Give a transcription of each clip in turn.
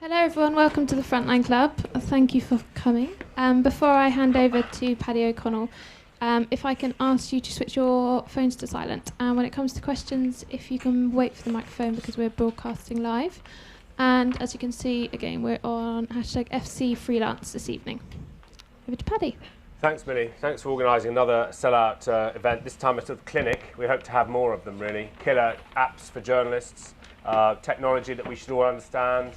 Hello everyone, welcome to the Frontline Club. Thank you for coming. Before I hand over to Paddy O'Connell, if I can ask you to switch your phones to silent. And when it comes to questions, if you can wait for the microphone because we're broadcasting live. And as you can see, again, we're on hashtag FC Freelance this evening. Over to Paddy. Thanks, Millie. Thanks for organising another sellout event. This time a sort of clinic. We hope to have more of them, really. Killer apps for journalists, technology that we should all understand,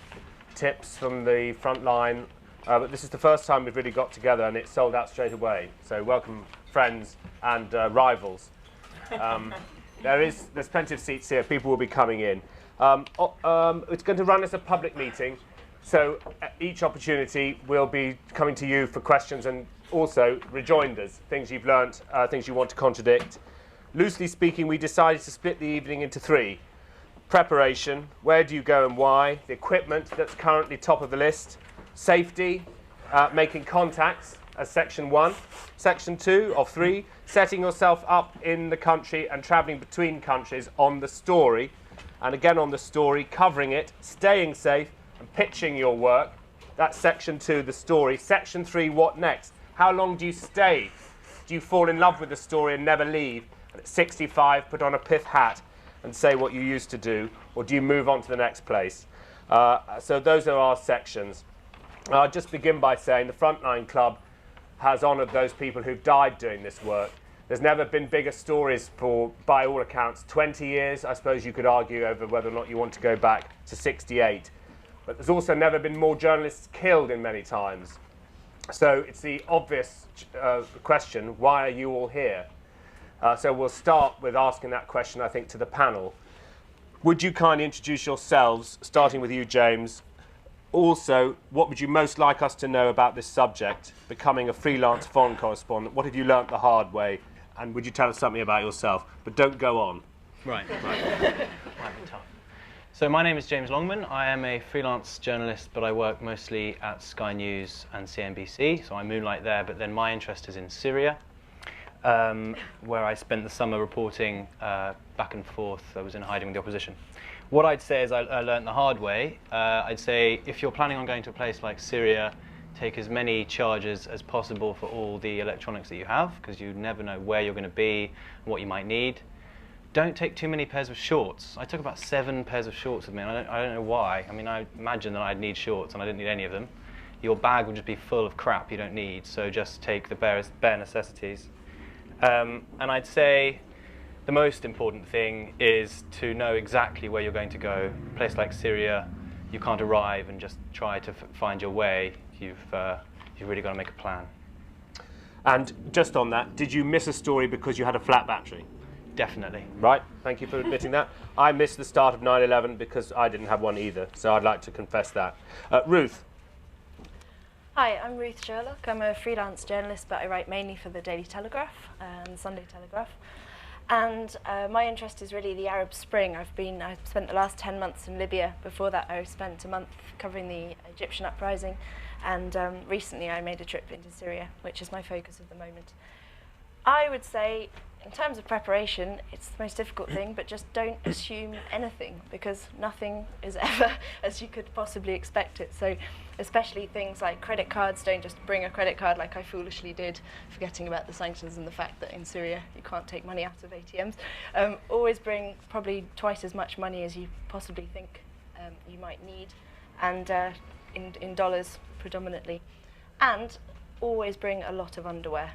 tips from the front line. But this is the first time we've really got together and it's sold out straight away. So welcome, friends and rivals. There's plenty of seats here. People will be coming in. It's going to run as a public meeting. So each opportunity will be coming to you for questions and also rejoinders, things you've learnt, things you want to contradict. Loosely speaking, we decided to split the evening into three. Preparation, where do you go and why? The equipment that's currently top of the list. Safety, making contacts as section 1. Section 2 of 3, setting yourself up in the country and travelling between countries on the story. And again on the story, covering it, staying safe and pitching your work. That's section 2, the story. Section 3, what next? How long do you stay? Do you fall in love with the story and never leave? And at 65, put on a pith hat and say what you used to do, or do you move on to the next place? So those are our sections. I'll just begin by saying the Frontline Club has honoured those people who've died doing this work. There's never been bigger stories for, by all accounts, 20 years. I suppose you could argue over whether or not you want to go back to 68. But there's also never been more journalists killed in many times. So it's the obvious question, why are you all here? So we'll start with asking that question, I think, to the panel. Would you kindly introduce yourselves, starting with you, James? Also, what would you most like us to know about this subject, becoming a freelance foreign correspondent? What have you learnt the hard way? And would you tell us something about yourself? But don't go on. Right. Might be tough. So my name is James Longman. I am a freelance journalist, but I work mostly at Sky News and CNBC. So I moonlight there, but then my interest is in Syria. Where I spent the summer reporting back and forth. I was in hiding with the opposition. What I'd say is I learned the hard way. I'd say if you're planning on going to a place like Syria, take as many charges as possible for all the electronics that you have, because you never know where you're going to be and what you might need. Don't take too many pairs of shorts. I took about 7 pairs of shorts with me, and I don't know why. I mean, I imagine that I'd need shorts, and I didn't need any of them. Your bag would just be full of crap you don't need, so just take the bare necessities. And I'd say the most important thing is to know exactly where you're going to go. A place like Syria, you can't arrive and just try to find your way. You've really got to make a plan. And just on that, did you miss a story because you had a flat battery? Definitely. Right, thank you for admitting that. I missed the start of 9/11 because I didn't have one either, so I'd like to confess that. Ruth. Hi, I'm Ruth Sherlock. I'm a freelance journalist, but I write mainly for the Daily Telegraph and Sunday Telegraph. And my interest is really the Arab Spring. I've spent the last 10 months in Libya. Before that, I spent a month covering the Egyptian uprising. And recently, I made a trip into Syria, which is my focus at the moment. I would say, in terms of preparation, it's the most difficult thing, but just don't assume anything, because nothing is ever as you could possibly expect it. So especially things like credit cards, don't just bring a credit card like I foolishly did, forgetting about the sanctions and the fact that in Syria you can't take money out of ATMs. Always bring probably twice as much money as you possibly think you might need, and in dollars predominantly. And always bring a lot of underwear.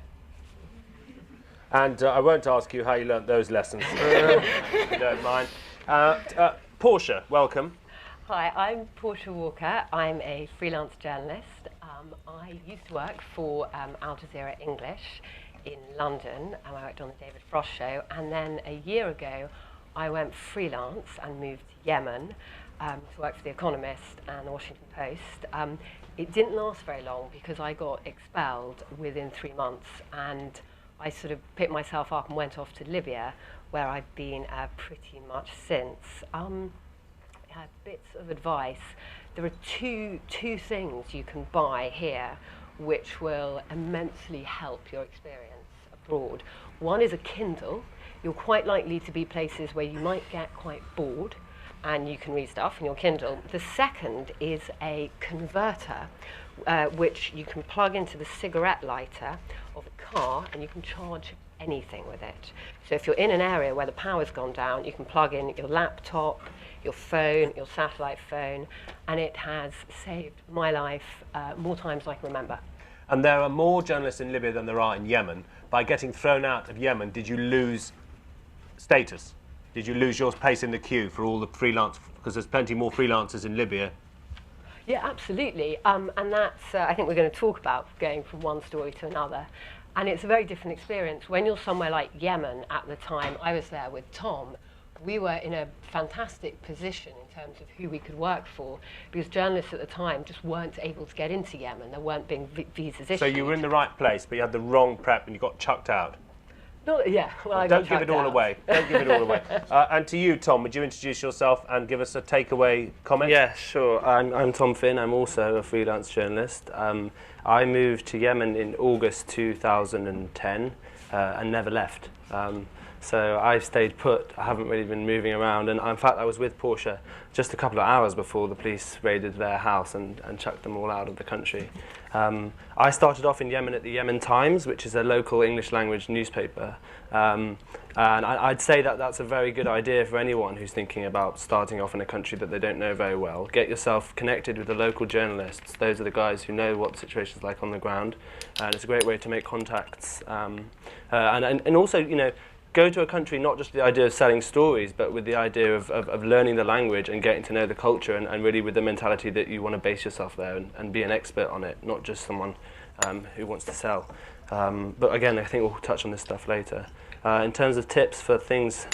And I won't ask you how you learnt those lessons, if you don't mind. Portia, welcome. Hi, I'm Portia Walker. I'm a freelance journalist. I used to work for Al Jazeera English in London, and I worked on the David Frost show. And then a year ago, I went freelance and moved to Yemen to work for The Economist and The Washington Post. It didn't last very long because I got expelled within 3 months, and I sort of picked myself up and went off to Libya, where I've been pretty much since. Bits of advice. There are two things you can buy here which will immensely help your experience abroad. One is a Kindle. You're quite likely to be places where you might get quite bored, and you can read stuff in your Kindle. The second is a converter, which you can plug into the cigarette lighter of a car, and you can charge anything with it. So if you're in an area where the power's gone down, you can plug in your laptop, your phone, your satellite phone, and it has saved my life more times than I can remember. And there are more journalists in Libya than there are in Yemen. By getting thrown out of Yemen, did you lose status? Did you lose your place in the queue for all the freelance? Because there's plenty more freelancers in Libya. Yeah, absolutely. And that's, I think we're going to talk about going from one story to another. And it's a very different experience. When you're somewhere like Yemen at the time, I was there with Tom, we were in a fantastic position in terms of who we could work for, because journalists at the time just weren't able to get into Yemen. There weren't being visas issued. So you were in the right place, but you had the wrong prep and you got chucked out. Yeah, well, Don't give it all away. Don't give it all away. And to you, Tom, would you introduce yourself and give us a takeaway comment? Yeah, sure. I'm Tom Finn. I'm also a freelance journalist. I moved to Yemen in August 2010 and never left. So I've stayed put. I haven't really been moving around. And in fact, I was with Portia just a couple of hours before the police raided their house and chucked them all out of the country. I started off in Yemen at the Yemen Times, which is a local English language newspaper. And I'd say that that's a very good idea for anyone who's thinking about starting off in a country that they don't know very well. Get yourself connected with the local journalists. Those are the guys who know what the situation's like on the ground. And it's a great way to make contacts. And also, you know, go to a country not just with the idea of selling stories, but with the idea of learning the language and getting to know the culture, and really with the mentality that you want to base yourself there and be an expert on it, not just someone who wants to sell. But again, I think we'll touch on this stuff later. In terms of tips for things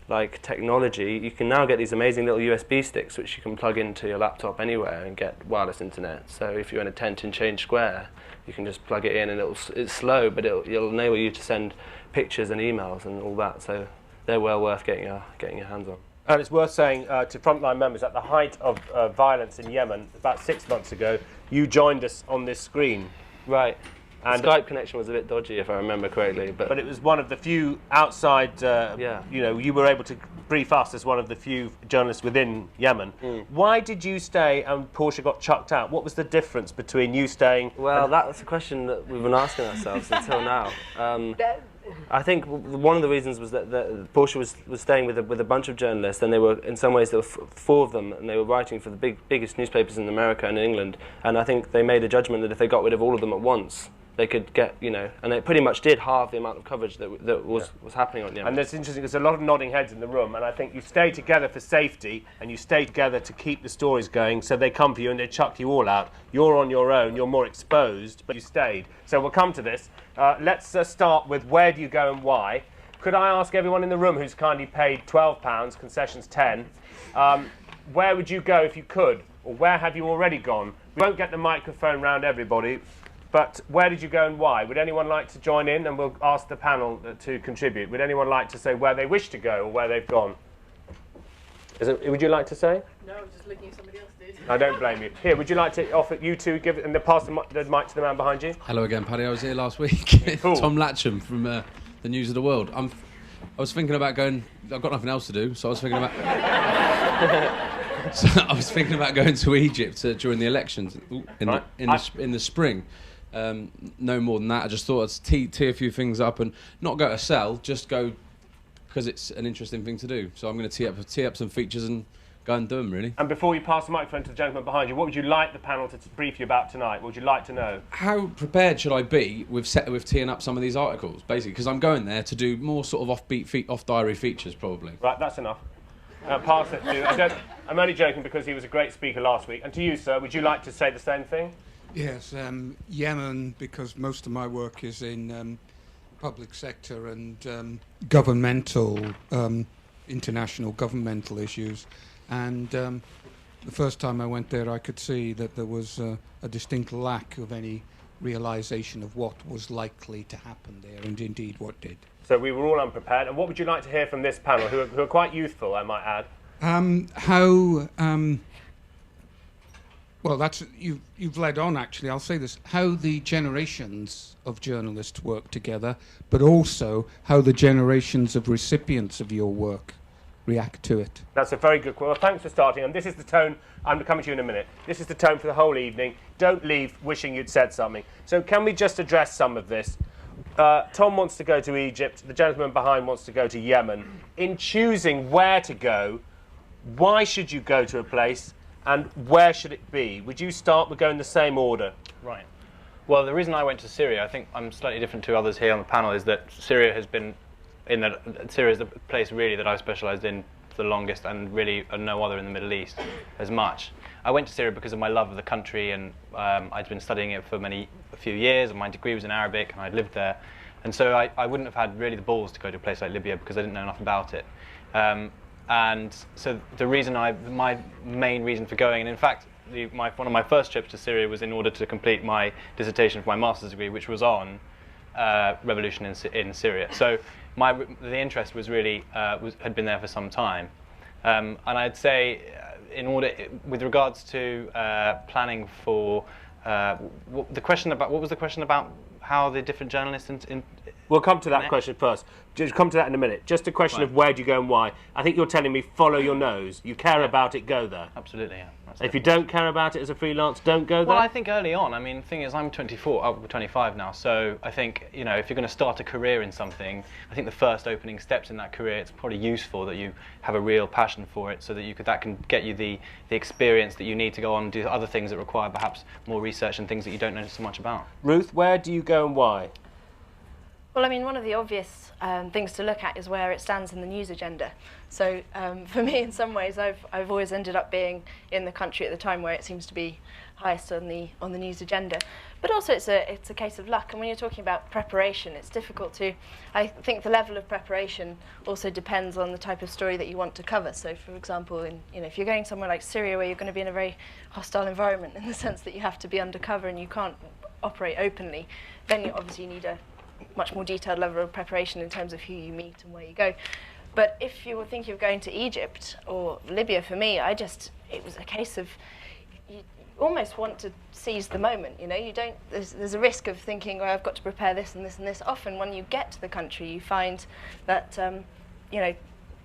like technology, you can now get these amazing little USB sticks which you can plug into your laptop anywhere and get wireless internet. So if you're in a tent in Change Square, you can just plug it in, and it's slow, but it'll enable you to send pictures and emails and all that. So they're well worth getting your hands on. And it's worth saying to Frontline members, at the height of violence in Yemen, about 6 months ago, you joined us on this screen. Right. And the Skype connection was a bit dodgy, if I remember correctly. But it was one of the few outside, you know, you were able to brief us as one of the few journalists within Yemen. Why did you stay and Portia got chucked out? What was the difference between you staying? Well, that's a question that we've been asking ourselves until now. I think one of the reasons was that Portia was staying with a bunch of journalists, and they were, in some ways, there were four of them, and they were writing for the biggest newspapers in America and in England. And I think they made a judgment that if they got rid of all of them at once, they could get, you know, and they pretty much did halve the amount of coverage that was happening on Yemen. And that's interesting, there's a lot of nodding heads in the room, and I think you stay together for safety, and you stay together to keep the stories going, so they come for you and they chuck you all out. You're on your own, you're more exposed, but you stayed. So we'll come to this. Let's start with where do you go and why. Could I ask everyone in the room who's kindly paid £12, concessions 10, where would you go if you could, or where have you already gone? We won't get the microphone round everybody, but where did you go and why? Would anyone like to join in, and we'll ask the panel to contribute. Would anyone like to say where they wish to go or where they've gone? Would you like to say? No, I was just looking if somebody else did. I don't blame you. Here, would you like to offer, you two, give it, and pass the mic to the man behind you? Hello again, Paddy. I was here last week. Cool. Tom Latcham from the News of the World. I was thinking about going. I've got nothing else to do, so I was thinking about. So I was thinking about going to Egypt during the elections in the spring. No more than that. I just thought I'd tee a few things up and not go to sell, just go because it's an interesting thing to do. So I'm going to tee up some features and go and do them, really. And before you pass the microphone to the gentleman behind you, what would you like the panel to brief you about tonight? What would you like to know? How prepared should I be with teeing up some of these articles, basically? Because I'm going there to do more sort of off-diary features, probably. Right, that's enough. Pass it to... I'm only joking because he was a great speaker last week. And to you, sir, would you like to say the same thing? Yes, Yemen, because most of my work is in public sector and governmental, international governmental issues. And the first time I went there, I could see that there was a distinct lack of any realisation of what was likely to happen there, and indeed what did. So we were all unprepared. And what would you like to hear from this panel, who are quite youthful, I might add? Well, you've led on, actually. I'll say this, how the generations of journalists work together, but also how the generations of recipients of your work react to it. That's a very good question. Well, thanks for starting. And this is the tone. I'm coming to you in a minute. This is the tone for the whole evening. Don't leave wishing you'd said something. So can we just address some of this? Tom wants to go to Egypt. The gentleman behind wants to go to Yemen. In choosing where to go, why should you go to a place and where should it be? Would you start with going the same order? Right. Well, the reason I went to Syria, I think I'm slightly different to others here on the panel, is that Syria has been Syria is the place really that I've specialised in for the longest, and really no other in the Middle East as much. I went to Syria because of my love of the country, and I'd been studying it for a few years, and my degree was in Arabic, and I'd lived there. And so I wouldn't have had really the balls to go to a place like Libya because I didn't know enough about it. And so the reason my main reason for going, and in fact, one of my first trips to Syria was in order to complete my dissertation for my master's degree, which was on revolution in Syria. So the interest was really had been there for some time, and I'd say with regards to planning for what was the question about how the different journalists We'll come to that question first. Just come to that in a minute. Just a question of where do you go and why. I think you're telling me follow your nose. You care about it, go there. Absolutely, yeah. If you don't care about it as a freelance, don't go there? Well, I think early on, I mean, the thing is, I'm 25 now, so I think, if you're going to start a career in something, I think the first opening steps in that career, it's probably useful that you have a real passion for it, so that that can get you the experience that you need to go on and do other things that require perhaps more research and things that you don't know so much about. Ruth, where do you go and why? Well, I mean, one of the obvious things to look at is where it stands in the news agenda. So for me, in some ways, I've always ended up being in the country at the time where it seems to be highest on the news agenda. But also, it's a case of luck. And when you're talking about preparation, it's difficult to. I think the level of preparation also depends on the type of story that you want to cover. So, for example, if you're going somewhere like Syria, where you're going to be in a very hostile environment, in the sense that you have to be undercover and you can't operate openly, then you need a much more detailed level of preparation in terms of who you meet and where you go. But if you were thinking of going to Egypt or Libya, for me, it was a case of you almost want to seize the moment. You don't. There's a risk of thinking, well, I've got to prepare this and this and this. Often, when you get to the country, you find that there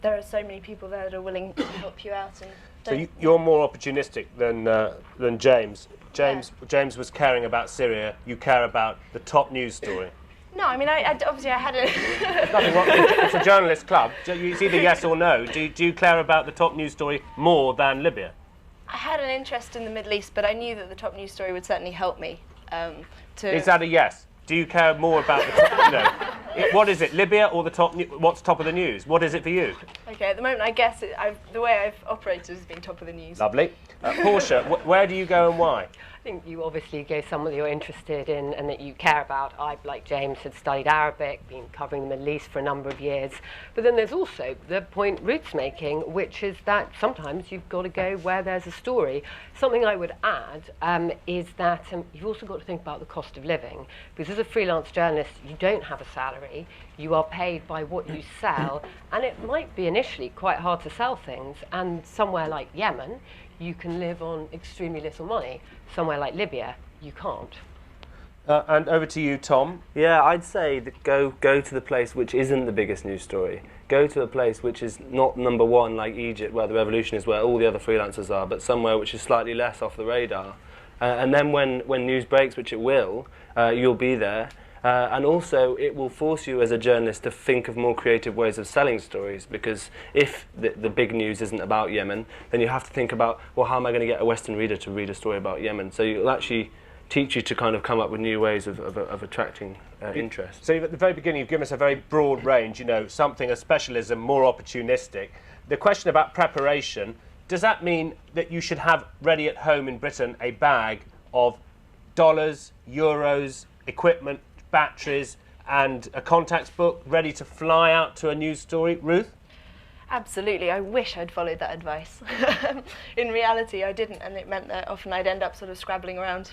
are so many people there that are willing to help you out. And so you're more opportunistic than James. James was caring about Syria. You care about the top news story. No, I mean, obviously I had a... There's nothing wrong. It's a journalist club. It's either yes or no. Do you care about the top news story more than Libya? I had an interest in the Middle East, but I knew that the top news story would certainly help me to... Is that a yes? Do you care more about the top... what is it, Libya or the top... What's top of the news? What is it for you? OK, at the moment, I guess the way I've operated has been top of the news. Lovely. Portia, where do you go and why? I think you obviously go somewhere that you're interested in and that you care about. I, like James, had studied Arabic, been covering the Middle East for a number of years. But then there's also the point Ruth's making, which is that sometimes you've got to go where there's a story. Something I would add is that you've also got to think about the cost of living. Because as a freelance journalist, you don't have a salary. You are paid by what you sell. And it might be initially quite hard to sell things. And somewhere like Yemen, you can live on extremely little money. Somewhere like Libya, you can't. And over to you, Tom. Yeah, I'd say that go to the place which isn't the biggest news story. Go to a place which is not number one like Egypt, where the revolution is, where all the other freelancers are, but somewhere which is slightly less off the radar. And then when news breaks, which it will, you'll be there. And also, it will force you as a journalist to think of more creative ways of selling stories, because if the big news isn't about Yemen, then you have to think about, well, how am I going to get a Western reader to read a story about Yemen? So it'll actually teach you to kind of come up with new ways of attracting interest. So at the very beginning, you've given us a very broad range, something, a specialism, more opportunistic. The question about preparation, does that mean that you should have ready at home in Britain a bag of dollars, euros, equipment, batteries and a contacts book ready to fly out to a news story? Ruth? Absolutely. I wish I'd followed that advice. In reality, I didn't, and it meant that often I'd end up sort of scrabbling around,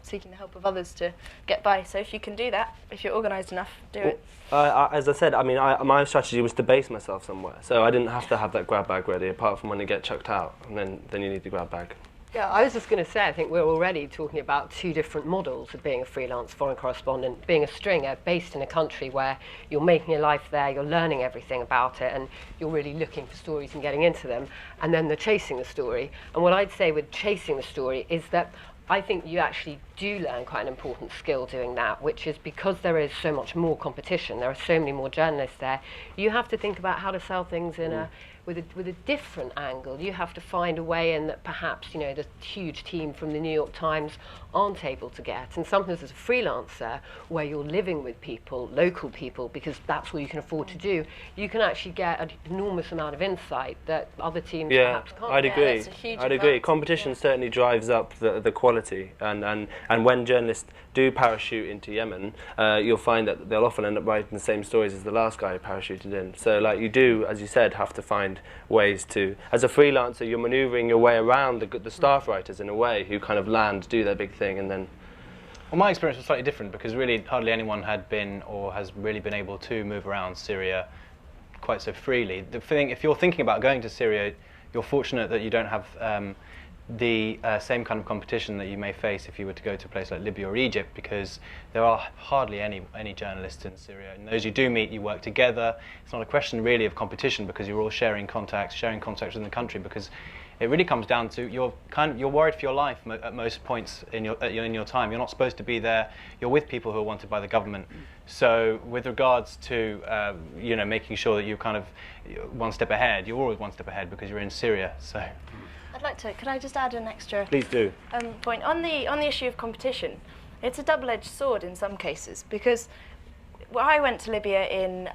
seeking the help of others to get by. So if you can do that, if you're organised enough, do it. As I said, my strategy was to base myself somewhere, so I didn't have to have that grab bag ready, apart from when you get chucked out, and then you need the grab bag. Yeah, I was just going to say, I think we're already talking about two different models of being a freelance foreign correspondent, being a stringer based in a country where you're making a life there, you're learning everything about it, and you're really looking for stories and getting into them, and then the chasing the story. And what I'd say with chasing the story is that I think you actually do learn quite an important skill doing that, which is because there is so much more competition, there are so many more journalists there, you have to think about how to sell things in with a different angle. You have to find a way in that perhaps, you know, the huge team from the New York Times aren't able to get. And sometimes as a freelancer, where you're living with people, local people, because that's what you can afford to do, you can actually get an enormous amount of insight that other teams perhaps can't. I'd agree. That's a huge I'd agree. advantage, Competition certainly drives up the quality, and when journalists do parachute into Yemen, you'll find that they'll often end up writing the same stories as the last guy who parachuted in. So, like, you do, as you said, have to find ways to, as a freelancer, you're manoeuvring your way around the staff writers in a way who kind of land, do their big thing, and then. Well, my experience was slightly different because really hardly anyone had been or has really been able to move around Syria quite so freely. The thing, if you're thinking about going to Syria, you're fortunate that you don't have the same kind of competition that you may face if you were to go to a place like Libya or Egypt, because there are hardly any journalists in Syria. And those you do meet, you work together. It's not a question really of competition because you're all sharing contacts within the country, because it really comes down to you're worried for your life at most points in your time. You're not supposed to be there. You're with people who are wanted by the government. So with regards to you know, making sure that you're kind of one step ahead, you're always one step ahead because you're in Syria. So. I'd like to, could I just add an extra Please do. point? On the issue of competition, it's a double-edged sword in some cases, because I went to Libya in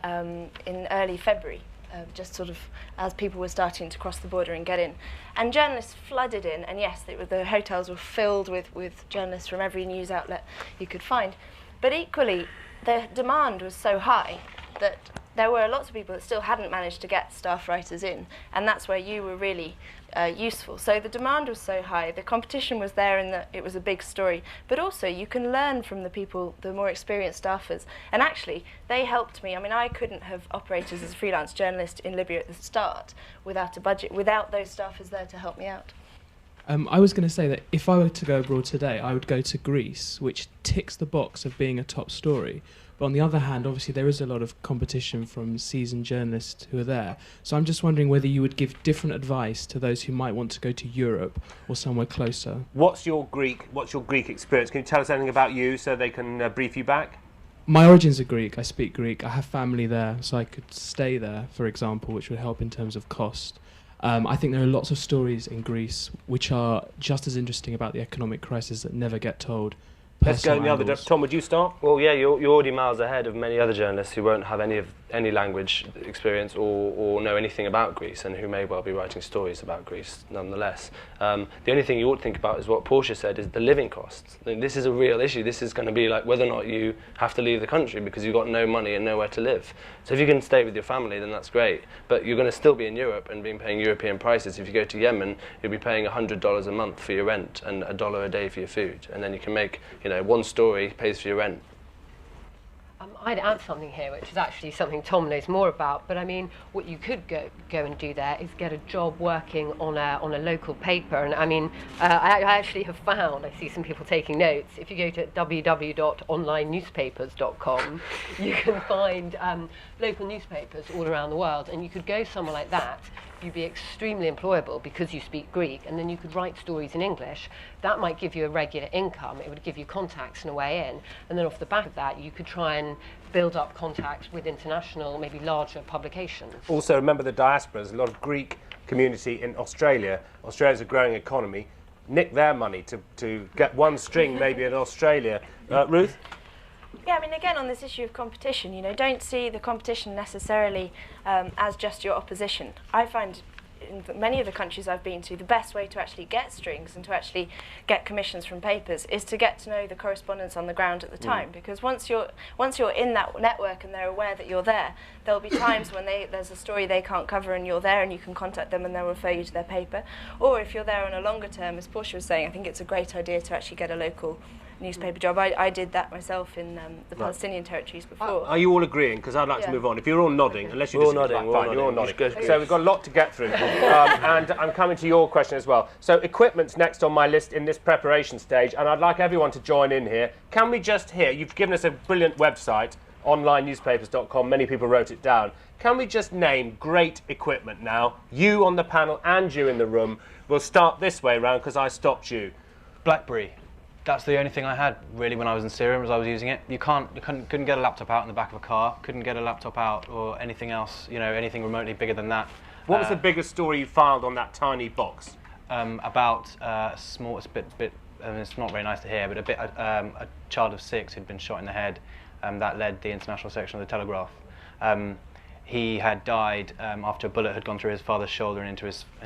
early February, just sort of as people were starting to cross the border and get in. And journalists flooded in, and yes, the hotels were filled with journalists from every news outlet you could find. But equally, the demand was so high that there were lots of people that still hadn't managed to get staff writers in, and that's where you were really useful. So the demand was so high, the competition was there, and it was a big story. But also, you can learn from the people, the more experienced staffers. And actually, they helped me. I mean, I couldn't have operated as a freelance journalist in Libya at the start without a budget, without those staffers there to help me out. I was going to say that if I were to go abroad today, I would go to Greece, which ticks the box of being a top story. But on the other hand, obviously, there is a lot of competition from seasoned journalists who are there. So I'm just wondering whether you would give different advice to those who might want to go to Europe or somewhere closer. What's your Greek experience? Can you tell us anything about you so they can brief you back? My origins are Greek. I speak Greek. I have family there, so I could stay there, for example, which would help in terms of cost. I think there are lots of stories in Greece which are just as interesting about the economic crisis that never get told. Let's go in the other direction. Tom, would you start? Well, yeah, you're already miles ahead of many other journalists who won't have any language experience or know anything about Greece, and who may well be writing stories about Greece nonetheless. The only thing you ought to think about is what Portia said, is the living costs. I mean, this is a real issue. This is going to be like whether or not you have to leave the country because you've got no money and nowhere to live. So if you can stay with your family, then that's great. But you're going to still be in Europe and be paying European prices. If you go to Yemen, you'll be paying $100 a month for your rent and $1 a day for your food. And then you can make, you know, one story pays for your rent. I'd add something here, which is actually something Tom knows more about. But I mean, what you could go and do there is get a job working on a local paper. And I mean, I actually have found, I see some people taking notes. If you go to www.onlinenewspapers.com, you can find local newspapers all around the world, and you could go somewhere like that. You'd be extremely employable because you speak Greek, and then you could write stories in English. That might give you a regular income. It would give you contacts and a way in. And then off the back of that, you could try and build up contacts with international, maybe larger publications. Also, remember the diaspora. There's a lot of Greek community in Australia. Australia's a growing economy. Nick their money to get one string maybe in Australia. Ruth? Yeah, I mean, again, on this issue of competition, you know, don't see the competition necessarily as just your opposition. I find in many of the countries I've been to, the best way to actually get strings and to actually get commissions from papers is to get to know the correspondents on the ground at the time. Because once you're in that network and they're aware that you're there, there'll be times when there's a story they can't cover and you're there and you can contact them and they'll refer you to their paper. Or if you're there on a longer term, as Portia was saying, I think it's a great idea to actually get a local newspaper job. I did that myself in the Palestinian territories before. Are you all agreeing? Because I'd like to move on. If you're all nodding, unless you disagree, fine, you're all nodding. So we've got a lot to get through. And I'm coming to your question as well. So equipment's next on my list in this preparation stage, and I'd like everyone to join in here. Can we just hear, you've given us a brilliant website, onlinenewspapers.com, many people wrote it down. Can we just name great equipment now? You on the panel and you in the room. We'll start this way round because I stopped you. BlackBerry. That's the only thing I had really when I was in Syria, was I was using it. You couldn't get a laptop out in the back of a car, couldn't get a laptop out or anything else, you know, anything remotely bigger than that. What was the biggest story you filed on that tiny box? About a small, it's it's not very nice to hear, but a child of 6 who'd been shot in the head. That led the international section of the Telegraph. He had died after a bullet had gone through his father's shoulder and into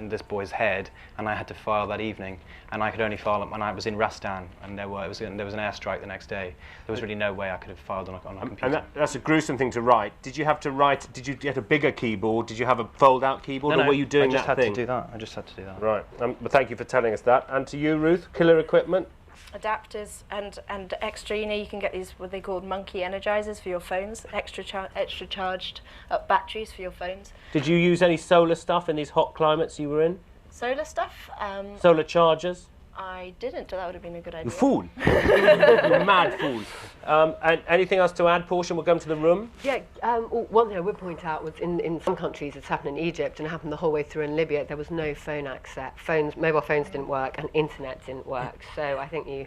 this boy's head, and I had to file that evening, and I could only file it when I was in Rastan, and there was an airstrike the next day. There was really no way I could have filed on a computer. And that's a gruesome thing to write. Did you have to write? Did you get a bigger keyboard? Did you have a fold-out keyboard, or were you doing that thing? I just had to do that. Right. But thank you for telling us that. And to you, Ruth, killer equipment. Adapters and extra, you can get these what they called monkey energizers for your phones, extra charged up batteries for your phones. Did you use any solar stuff in these hot climates you were in? Solar stuff? Solar chargers? I didn't. That would have been a good idea. You fool! You mad fool. And anything else to add, Portia? We'll come to the room. Yeah, one thing I would point out was in some countries, it's happened in Egypt and it happened the whole way through in Libya, there was no phone access. Mobile phones didn't work and internet didn't work. So I think you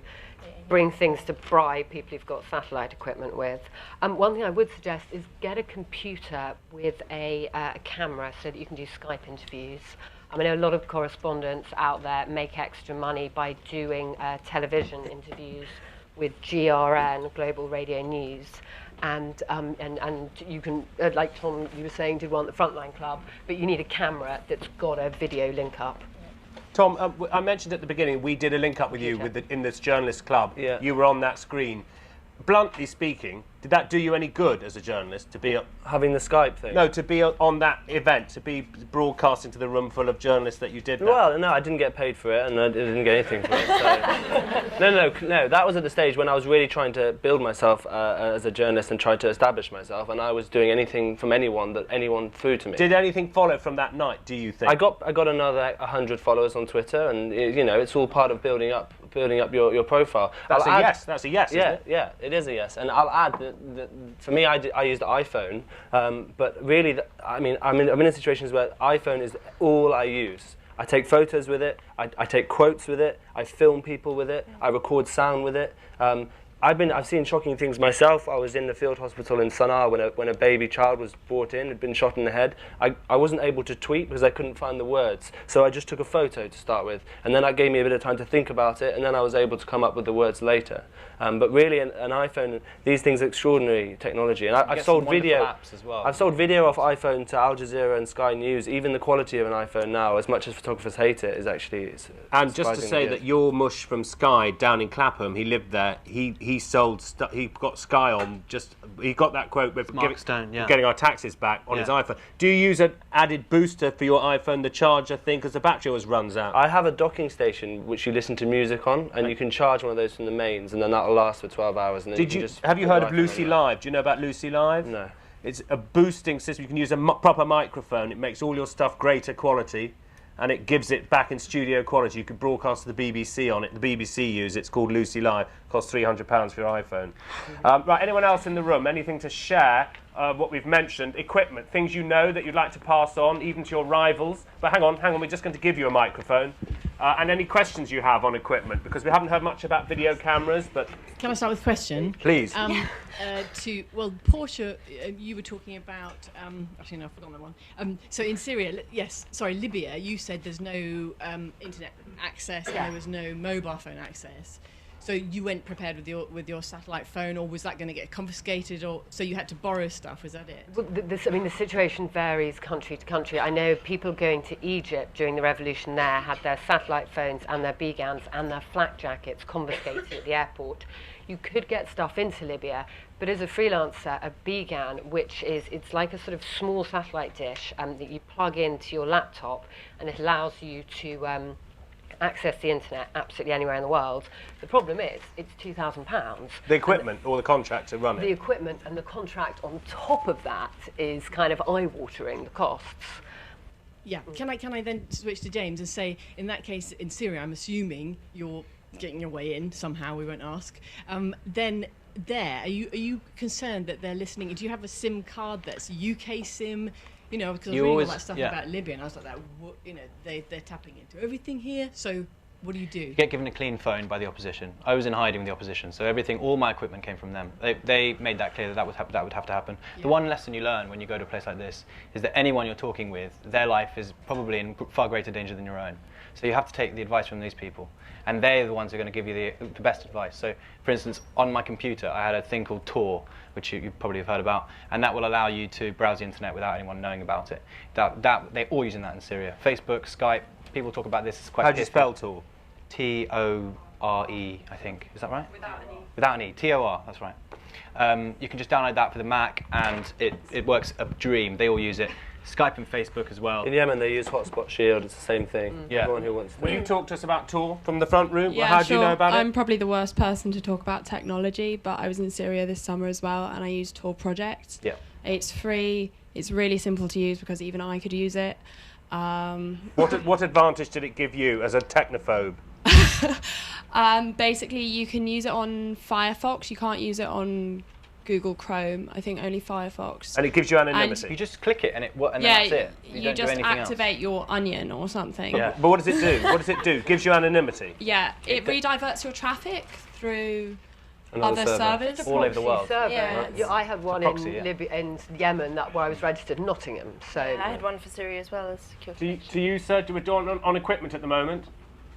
bring things to bribe people who've got satellite equipment with. One thing I would suggest is get a computer with a camera so that you can do Skype interviews. I know a lot of correspondents out there make extra money by doing television interviews with GRN, Global Radio News, and you can, like Tom, you were saying, did one at the Frontline Club, but you need a camera that's got a video link up. Tom, I mentioned at the beginning we did a link up with you in this journalist club. Yeah. You were on that screen. Bluntly speaking, did that do you any good as a journalist to be having the Skype thing? No, to be on that event, to be broadcasting to the room full of journalists that you did that? Well, no, I didn't get paid for it, and I didn't get anything for it. So. No, that was at the stage when I was really trying to build myself as a journalist and try to establish myself, and I was doing anything from anyone that anyone threw to me. Did anything follow from that night, do you think? I got another 100 followers on Twitter, and it's all part of building up your profile. That's a yes, isn't it? Yeah, it is a yes. And I'll add that for me, I used the iPhone, but really, I'm in situations where iPhone is all I use. I take photos with it, I take quotes with it, I film people with it, I record sound with it. I've seen shocking things myself. I was in the field hospital in Sana'a when a baby child was brought in, had been shot in the head. I wasn't able to tweet because I couldn't find the words. So I just took a photo to start with. And then that gave me a bit of time to think about it, and then I was able to come up with the words later. But really, an iPhone, these things are extraordinary technology. And I've sold video. Apps as well. I've sold video off iPhone to Al Jazeera and Sky News. Even the quality of an iPhone now, as much as photographers hate it, is actually. And just to say that your mush from Sky down in Clapham, he lived there. He sold he got Sky on. He got that quote with getting our taxes back on his iPhone. Do you use an added booster for your iPhone, the charger thing, because the battery always runs out? I have a docking station which you listen to music on, and you can charge one of those from the mains, and then that'll last for 12 hours. And then have you heard of Lucy Live? Do you know about Lucy Live? No. It's a boosting system. You can use a proper microphone. It makes all your stuff greater quality, and it gives it back in studio quality. You could broadcast to the BBC on it. The BBC use it. It's called Lucy Live. Costs £300 for your iPhone. Right, anyone else in the room? Anything to share? What we've mentioned, equipment, things you know that you'd like to pass on, even to your rivals. But hang on, we're just going to give you a microphone. And any questions you have on equipment, because we haven't heard much about video cameras, but... Can I start with a question? Please. Portia, you were talking about... actually, no, I've forgotten that one. So in Syria, Libya, you said there's no internet access and there was no mobile phone access. So you went prepared with your satellite phone, or was that going to get confiscated, or so you had to borrow stuff? Was that it? Well, the situation varies country to country. I know people going to Egypt during the revolution there had their satellite phones and their begans and their flak jackets confiscated at the airport. You could get stuff into Libya, but as a freelancer, a began, it's like a sort of small satellite dish that you plug into your laptop, and it allows you to access the internet absolutely anywhere in the world. The problem is, it's £2,000. The equipment or the contract to run it? The equipment and the contract on top of that is kind of eye-watering, the costs. Yeah. Can I then switch to James and say, in that case, in Syria, I'm assuming you're getting your way in somehow. We won't ask. Then are you concerned that they're listening? Do you have a SIM card that's UK SIM? You know, because I was reading all that stuff about Libya, and I was like, they're tapping into everything here. So what do? You get given a clean phone by the opposition. I was in hiding with the opposition, so all my equipment came from them. They made that clear that would have to happen. Yeah. The one lesson you learn when you go to a place like this is that anyone you're talking with, their life is probably in far greater danger than your own. So you have to take the advice from these people, and they're the ones who are going to give you the best advice. So, for instance, on my computer, I had a thing called Tor, which you probably have heard about, and that will allow you to browse the internet without anyone knowing about it. They're all using that in Syria. Facebook, Skype, people talk about this. It's quite. How do you spell Tor? T-O-R-E, I think. Is that right? Without an E. T-O-R, that's right. You can just download that for the Mac, and it works a dream. They all use it. Skype and Facebook as well. In Yemen, they use Hotspot Shield. It's the same thing. Yeah. Everyone who wants to. Will you talk to us about Tor from the front room? Yeah, How sure. do you know about it? I'm probably the worst person to talk about technology, but I was in Syria this summer as well, and I used Tor Project. Yeah. It's free. It's really simple to use because even I could use it. What advantage did it give you as a technophobe? Basically, you can use it on Firefox. You can't use it on Google Chrome. I think only Firefox. And it gives you anonymity. You just click it and then that's it. You don't just do anything activate else. your Onion or something. Yeah. But what does it do? What does it do? It gives you anonymity. Yeah, it rediverts your traffic through Another other server. servers. All over the world. Yeah. Yeah. I had one proxy, in Libya and Yemen where I was registered in Nottingham. So I had one for Syria as well as security. To you, sir, we're on equipment at the moment.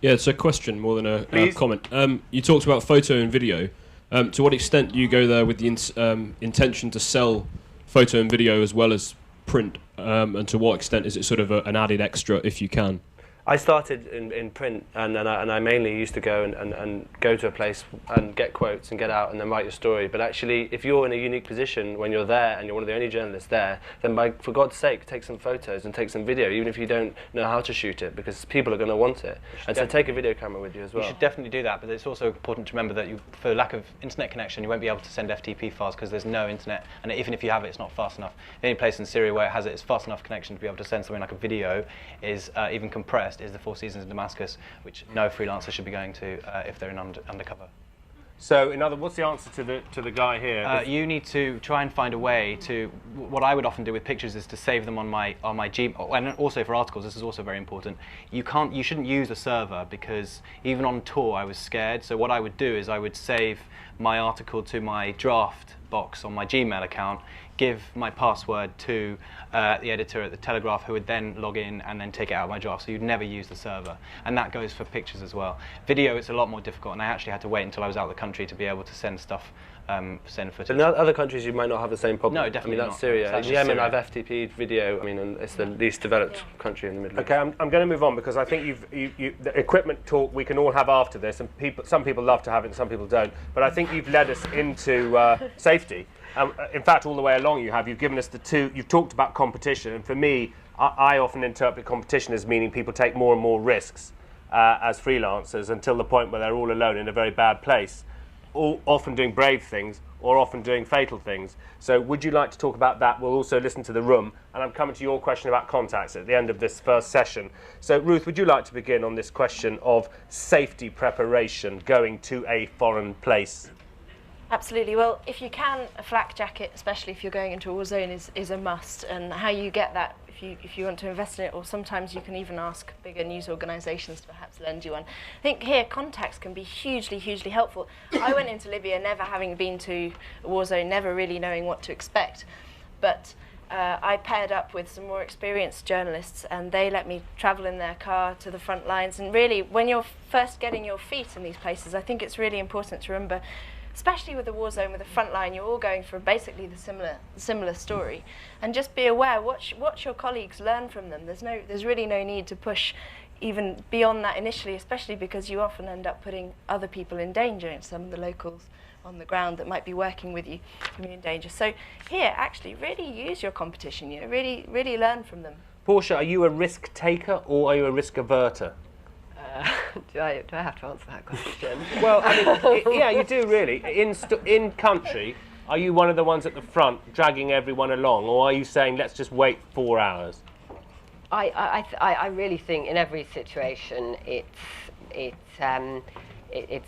Yeah, it's a question more than a Please. comment. You talked about photo and video. To what extent do you go there with the intention to sell photo and video as well as print? And to what extent is it sort of an added extra if you can? I started in print, and I mainly used to go and go to a place and get quotes and get out and then write your story. But actually, if you're in a unique position when you're there and you're one of the only journalists there, then for God's sake, take some photos and take some video, even if you don't know how to shoot it, because people are going to want it. And so take a video camera with you as well. You should definitely do that, but it's also important to remember that for lack of internet connection, you won't be able to send FTP files because there's no internet, and even if you have it, it's not fast enough. The only place in Syria where it has it is fast enough connection to be able to send something like a video is even compressed is the Four Seasons in Damascus, which no freelancer should be going to if they're in undercover. So, what's the answer to the guy here? You need to try and find a way to. What I would often do with pictures is to save them on my Gmail, and also for articles. This is also very important. You shouldn't use a server because even on tour I was scared. So what I would do is I would save my article to my draft box on my Gmail account, give my password to the editor at the Telegraph, who would then log in and then take it out of my draft. So you'd never use the server, and that goes for pictures as well. Video, it's a lot more difficult, and I actually had to wait until I was out of the country to be able to send stuff, send footage. But in other countries, you might not have the same problem. No, definitely that's not. Syria. That's In just Yemen, Syria. I've FTP'd video. And it's the least developed country in the Middle East. Okay, I'm going to move on because I think the equipment talk we can all have after this, and some people love to have it and some people don't. But I think you've led us into safety. In fact, all the way along you've given us you've talked about competition, and for me, I often interpret competition as meaning people take more and more risks as freelancers until the point where they're all alone in a very bad place, often doing brave things or often doing fatal things. So would you like to talk about that? We'll also listen to the room, and I'm coming to your question about contacts at the end of this first session. So Ruth, would you like to begin on this question of safety preparation going to a foreign place? Absolutely. Well, if you can, a flak jacket, especially if you're going into a war zone, is a must. And how you get that, if you want to invest in it, or sometimes you can even ask bigger news organisations to perhaps lend you one. I think here contacts can be hugely, hugely helpful. I went into Libya never having been to a war zone, never really knowing what to expect. But I paired up with some more experienced journalists, and they let me travel in their car to the front lines. And really, when you're first getting your feet in these places, I think it's really important to remember, especially with a war zone, with a front line, you're all going for basically the similar story, and just be aware, watch your colleagues, learn from them. There's really no need to push even beyond that initially, especially because you often end up putting other people in danger, and some of the locals on the ground that might be working with you can be in danger. So here, actually, really use your competition. Really learn from them. Portia, are you a risk taker or are you a risk averter? Do I have to answer that question? Well, I mean, yeah, you do really. In country, are you one of the ones at the front dragging everyone along, or are you saying let's just wait 4 hours? I really think in every situation it's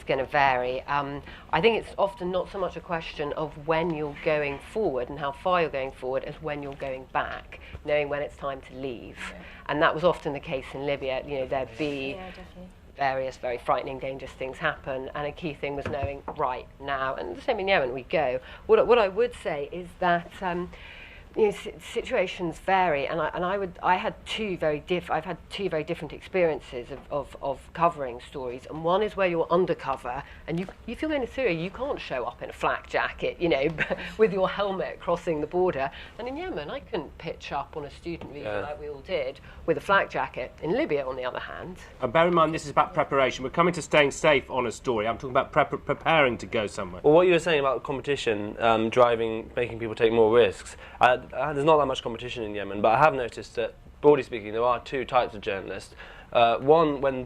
going to vary. I think it's often not so much a question of when you're going forward and how far you're going forward as when you're going back, knowing when it's time to leave. Yeah. And that was often the case in Libya. You know, there'd be various very frightening, dangerous things happen, and a key thing was knowing right now. And the same in Yemen, we go. What I would say is that you know, situations vary, and I've had two very different experiences of covering stories. And one is where you're undercover, and if you're going to Syria, you can't show up in a flak jacket, you know, with your helmet crossing the border. And in Yemen, I couldn't pitch up on a student visa like we all did with a flak jacket. In Libya, on the other hand, and bear in mind this is about preparation. We're coming to staying safe on a story. I'm talking about preparing to go somewhere. Well, what you were saying about competition, driving, making people take more risks. There's not that much competition in Yemen, but I have noticed that, broadly speaking, there are two types of journalists. One, when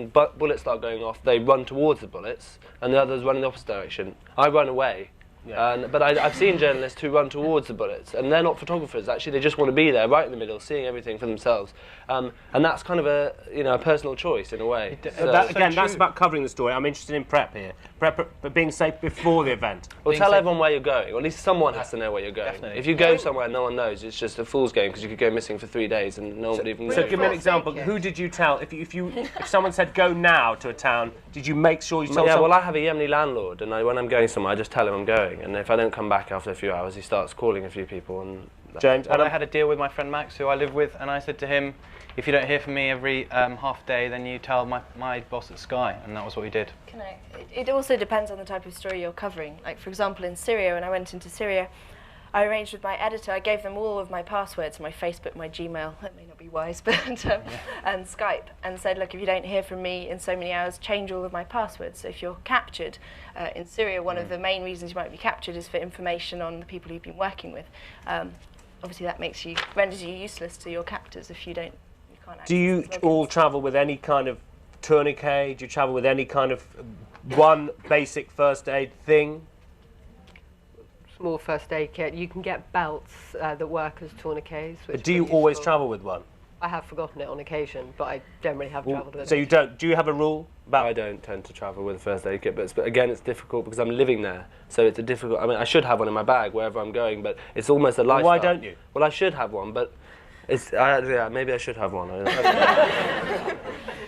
bullets start going off, they run towards the bullets, and the others run in the opposite direction. I run away. Yeah. But I've seen journalists who run towards the bullets, and they're not photographers. Actually, they just want to be there, right in the middle, seeing everything for themselves. And that's kind of a personal choice in a way. That's about covering the story. I'm interested in prep here. But being safe before the event. Well, tell everyone where you're going, or at least someone has to know where you're going. Definitely. If you go somewhere no one knows, it's just a fool's game, because you could go missing for 3 days and no one would even know. So give me an example. Who did you tell? If someone said go now to a town, did you make sure you told someone? Yeah, well, I have a Yemeni landlord, and when I'm going somewhere, I just tell him I'm going. And if I don't come back after a few hours, he starts calling a few people. And James, and I had a deal with my friend Max, who I live with, and I said to him, if you don't hear from me every half day, then you tell my boss at Sky, and that was what we did. It also depends on the type of story you're covering. Like, for example, in Syria, when I went into Syria, I arranged with my editor, I gave them all of my passwords, my Facebook, my Gmail, that may not be wise, but and Skype, and said, look, if you don't hear from me in so many hours, change all of my passwords. So if you're captured in Syria, one of the main reasons you might be captured is for information on the people you've been working with. Obviously that renders you useless to your captors if you can't access. Do you all travel with any kind of tourniquet? Do you travel with any kind of one basic first aid thing? Small first aid kit. You can get belts that work as tourniquets. Do you always travel with one? I have forgotten it on occasion, but I generally have travelled with it. So you don't? Do you have a rule? I don't tend to travel with a first aid kit, but again, it's difficult because I'm living there. So it's a difficult. I mean, I should have one in my bag wherever I'm going, but it's almost a lifestyle. Why don't you? Well, I should have one, but maybe I should have one.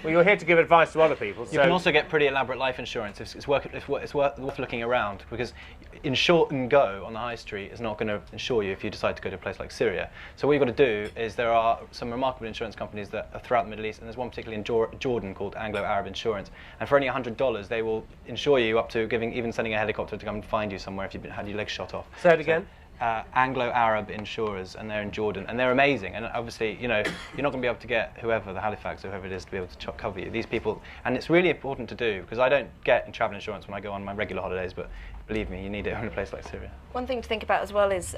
Well, you're here to give advice to other people. You can also get pretty elaborate life insurance. It's worth looking around, because insure and go on the high street is not going to insure you if you decide to go to a place like Syria. So what you've got to do is, there are some remarkable insurance companies that are throughout the Middle East, and there's one particularly in Jordan called Anglo-Arab Insurance. And for only $100, they will insure you up to even sending a helicopter to come and find you somewhere if you've had your legs shot off. Say it again. Anglo-Arab insurers, and they're in Jordan, and they're amazing. And obviously, you're not going to be able to get the Halifax or whoever it is to be able to cover you. These people, and it's really important to do, because I don't get travel insurance when I go on my regular holidays, but believe me, you need it in a place like Syria. One thing to think about as well is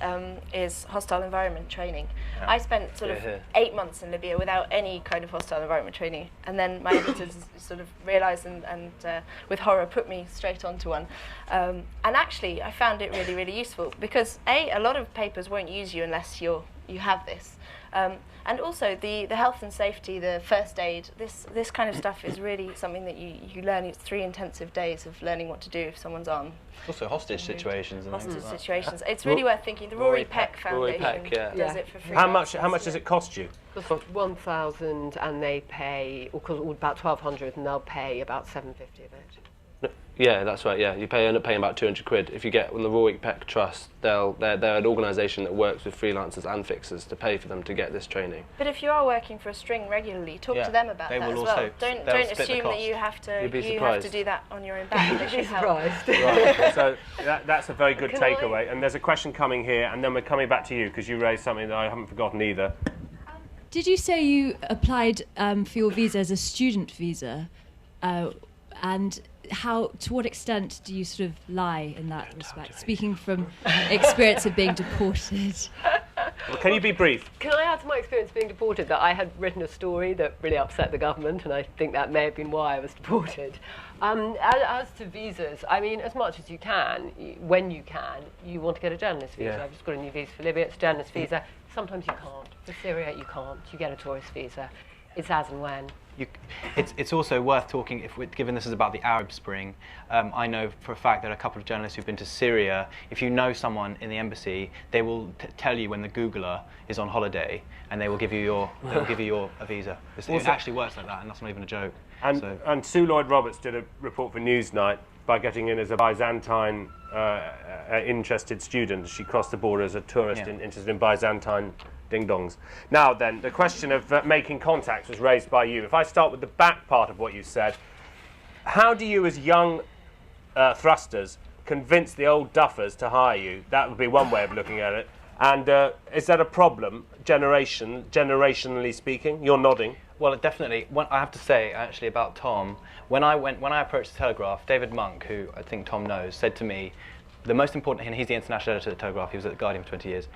hostile environment training. Yeah. I spent sort of 8 months in Libya without any kind of hostile environment training, and then my editors sort of realised and with horror put me straight onto one. And actually, I found it really, really useful, because a lot of papers won't use you unless you have this. And also the health and safety, the first aid, this kind of stuff is really something that you learn. It's 3 intensive days of learning what to do if someone's armed. Also hostage situations. Hostage situations. It's really worth thinking. The Rory Peck Foundation does it for free. How much does it cost you? $1,000, and they pay about $1,200, and they'll pay about $750 of it. Yeah, that's right. Yeah, you end up paying about £200 if you get on the Rory Peck Trust. They're an organisation that works with freelancers and fixers to pay for them to get this training. But if you are working for a string regularly, talk to them about that as well. Don't assume that you have to do that on your own back. They should help. Right. So that's a very good takeaway. And there's a question coming here, and then we're coming back to you, because you raised something that I haven't forgotten either. Did you say you applied for your visa as a student visa, and to what extent do you sort of lie in that respect, speaking from experience of being deported? Well, can you be brief? Can I add to my experience being deported that I had written a story that really upset the government, and I think that may have been why I was deported. As to visas, I mean, as much as you can, when you can, you want to get a journalist visa. Yeah. I've just got a new visa for Libya, it's a journalist visa. Sometimes you can't. For Syria, you can't. You get a tourist visa. It's as and when. It's also worth talking, given this is about the Arab Spring, I know for a fact that a couple of journalists who've been to Syria, if you know someone in the embassy, they will tell you when the Googler is on holiday, and they will give you a visa. It actually works like that, and that's not even a joke. And Sue Lloyd-Roberts did a report for Newsnight by getting in as a Byzantine interested student. She crossed the border as a tourist interested in Byzantine ding-dongs. Now then, the question of making contacts was raised by you. If I start with the back part of what you said, how do you as young thrusters convince the old duffers to hire you? That would be one way of looking at it. And is that a problem, generationally speaking? You're nodding. Well, definitely. I have to say, actually, about Tom, when I approached the Telegraph, David Monk, who I think Tom knows, said to me, the most important, and he's the international editor at the Telegraph, he was at the Guardian for 20 years,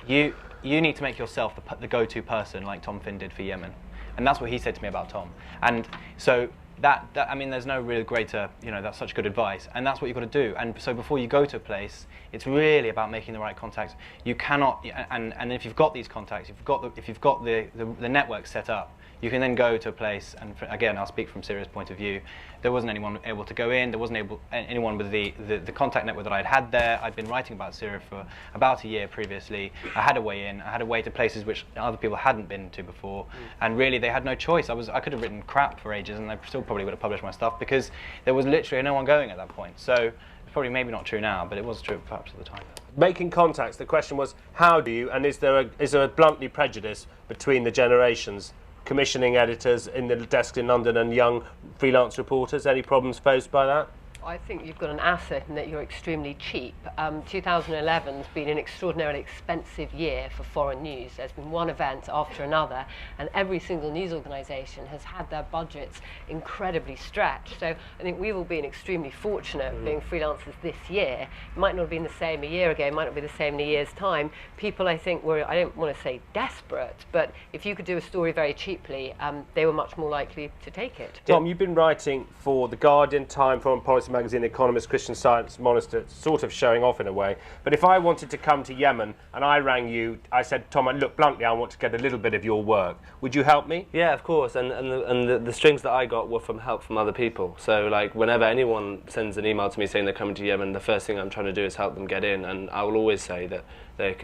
you need to make yourself the go-to person like Tom Finn did for Yemen. And that's what he said to me about Tom. And so that I mean, there's no real greater, that's such good advice. And that's what you've got to do. And so before you go to a place, it's really about making the right contacts. You cannot, and if you've got these contacts, if you've got the network set up, you can then go to a place, and again, I'll speak from Syria's point of view. There wasn't anyone able to go in. There wasn't anyone with the contact network that I'd had there. I'd been writing about Syria for about a year previously. I had a way in. I had a way to places which other people hadn't been to before. And really, they had no choice. I could have written crap for ages, and they still probably would have published my stuff because there was literally no one going at that point. So it's probably maybe not true now, but it was true perhaps at the time. Making contacts. The question was, how do you? And is there a bluntly prejudice between the generations? Commissioning editors in the desks in London and young freelance reporters? Any problems posed by that? I think you've got an asset in that you're extremely cheap. 2011's been an extraordinarily expensive year for foreign news. There's been one event after another, and every single news organisation has had their budgets incredibly stretched. So I think we've all been extremely fortunate being freelancers this year. It might not have been the same a year ago, it might not be the same in a year's time. People, I think, were, I don't want to say desperate, but if you could do a story very cheaply, they were much more likely to take it. Tom, you've been writing for The Guardian, Time, Foreign Policy magazine, The Economist, Christian Science Monitor, sort of showing off in a way. But if I wanted to come to Yemen and I rang you, I said, Tom, look, bluntly, I want to get a little bit of your work. Would you help me? Yeah, of course. And the strings that I got were from help from other people. So, like, whenever anyone sends an email to me saying they're coming to Yemen, the first thing I'm trying to do is help them get in. And I will always say that they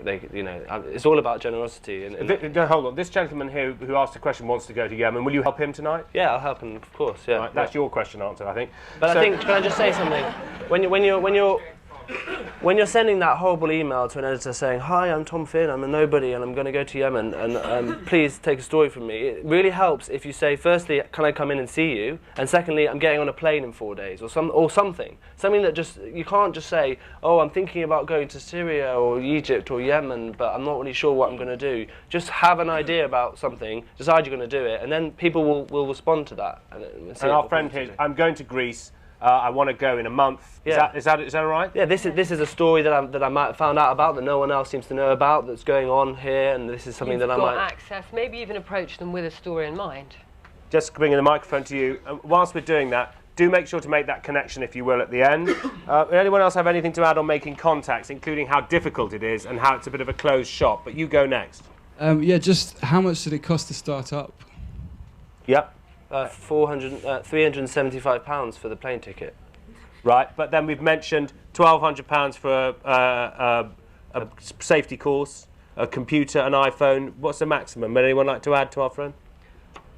it's all about generosity. Hold on. This gentleman here who asked the question wants to go to Yemen. Will you help him tonight? Yeah, I'll help him, of course. Yeah. Right, that's your question answered, I think. But I think, can I just say something? When you're sending that horrible email to an editor saying, "Hi, I'm Tom Finn, I'm a nobody, and I'm going to go to Yemen, and please take a story from me," it really helps if you say, firstly, "Can I come in and see you?" and secondly, "I'm getting on a plane in 4 days," or something that just, you can't just say, "Oh, I'm thinking about going to Syria or Egypt or Yemen, but I'm not really sure what I'm going to do." Just have an idea about something, decide you're going to do it, and then people will respond to that. And our friend here, "I'm going to Greece. I want to go in a month." Yeah. Is that right? Yeah, this is a story that I might have found out about that no one else seems to know about, that's going on here, and this is something that I might... You've got access, maybe even approach them with a story in mind. Just bringing the microphone to you. Whilst we're doing that, do make sure to make that connection, if you will, at the end. Anyone else have anything to add on making contacts, including how difficult it is and how it's a bit of a closed shop? But you go next. Yeah, just how much did it cost to start up? Yep. £375 for the plane ticket. Right, but then we've mentioned £1,200 for a safety course, a computer, an iPhone. What's the maximum? Would anyone like to add to our friend?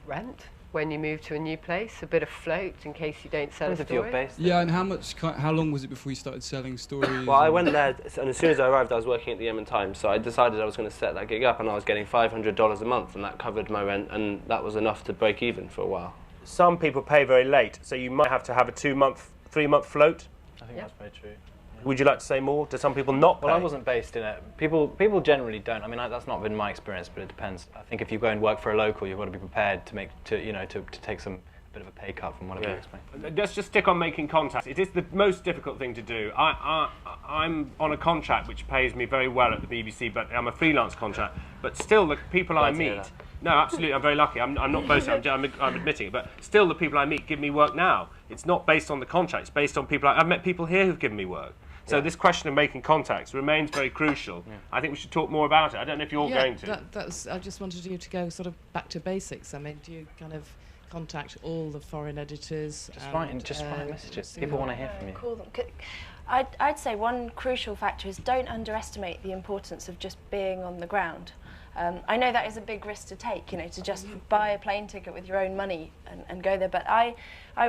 Rent. When you move to a new place, a bit of float in case you don't sell a story. Yeah, and how long was it before you started selling stories? Well, I went there, and as soon as I arrived, I was working at the Yemen Times, so I decided I was going to set that gig up, and I was getting $500 a month, and that covered my rent, and that was enough to break even for a while. Some people pay very late, so you might have to have a 2-month, 3-month float. I think that's very true. Would you like to say more? Do some people not pay? Well, I wasn't based in it. People generally don't. I mean, that's not been my experience, but it depends. I think if you go and work for a local, you've got to be prepared to take some bit of a pay cut from what I've explained. Let's just stick on making contacts. It is the most difficult thing to do. I'm on a contract which pays me very well at the BBC, but I'm a freelance contract. But still, the people I meet... No, absolutely, I'm very lucky. I'm not boasting, I'm admitting it. But still, the people I meet give me work now. It's not based on the contract, it's based on people... I've met people here who've given me work. So this question of making contacts remains very crucial. I think we should talk more about it. I don't know if you're going to. I just wanted you to go sort of back to basics. I mean, do you kind of contact all the foreign editors? Just write messages. People want to hear from you. Call them. I'd say one crucial factor is don't underestimate the importance of just being on the ground. I know that is a big risk to take, you know, to just buy a plane ticket with your own money and go there. But I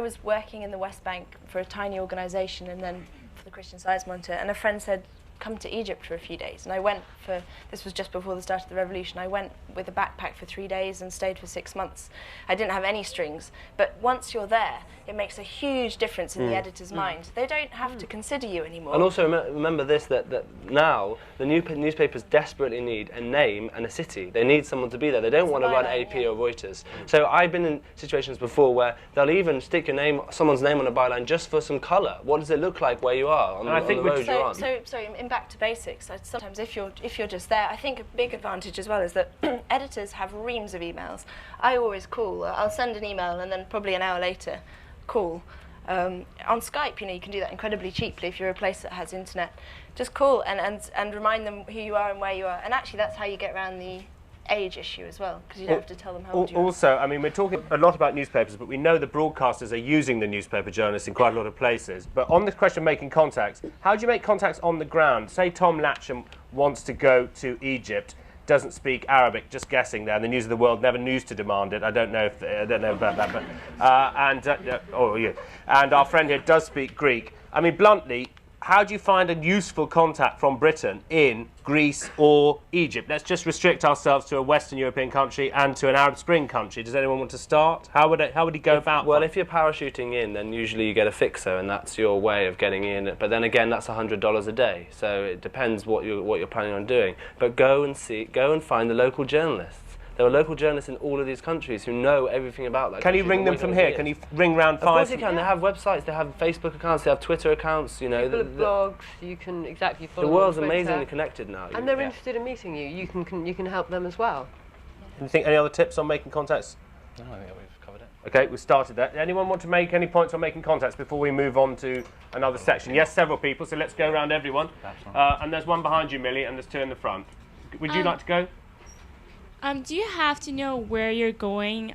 was working in the West Bank for a tiny organisation, and then for the Christian Science Monitor, and a friend said, come to Egypt for a few days. And I went for, this was just before the start of the revolution, I went with a backpack for 3 days and stayed for 6 months. I didn't have any strings, but once you're there, it makes a huge difference in the editor's mind. They don't have to consider you anymore. And also remember this, that now the newspapers desperately need a name and a city. They need someone to be there. They don't want to run AP or Reuters. So I've been in situations before where they'll even stick your name, someone's name on a byline just for some colour. What does it look like where you are on the road you're on? So in back to basics, sometimes if you're just there, I think a big advantage as well is that editors have reams of emails. I always call. I'll send an email and then probably an hour later call. On Skype, you know, you can do that incredibly cheaply if you're a place that has internet. Just call and remind them who you are and where you are. And actually, that's how you get around the age issue as well, because you don't have to tell them how old you are. Also, I mean, we're talking a lot about newspapers, but we know the broadcasters are using the newspaper journalists in quite a lot of places. But on the question of making contacts, how do you make contacts on the ground? Say Tom Latcham wants to go to Egypt, doesn't speak Arabic, just guessing there, and the News of the World never news to demand it. I don't know about that, but and our friend here does speak Greek. I mean, bluntly, how do you find a useful contact from Britain in Greece or Egypt? Let's just restrict ourselves to a Western European country and to an Arab Spring country. Does anyone want to start? How would he go about? Well, if you're parachuting in, then usually you get a fixer, and that's your way of getting in. But then again, that's $100 a day, so it depends what you're planning on doing. But go and find the local journalists. There are local journalists in all of these countries who know everything about that. Can you ring them from here? Can you ring round 5? Of course you can. They have websites, they have Facebook accounts, they have Twitter accounts. You know, people have blogs. You can follow. The world's amazingly connected now. And they're interested in meeting you. You can help them as well. You think any other tips on making contacts? No, I think we've covered it. Okay, we've started that. Anyone want to make any points on making contacts before we move on to another section? Yes, several people. So let's go around everyone. And there's one behind you, Millie, and there's 2 in the front. Would you like to go? Do you have to know where you're going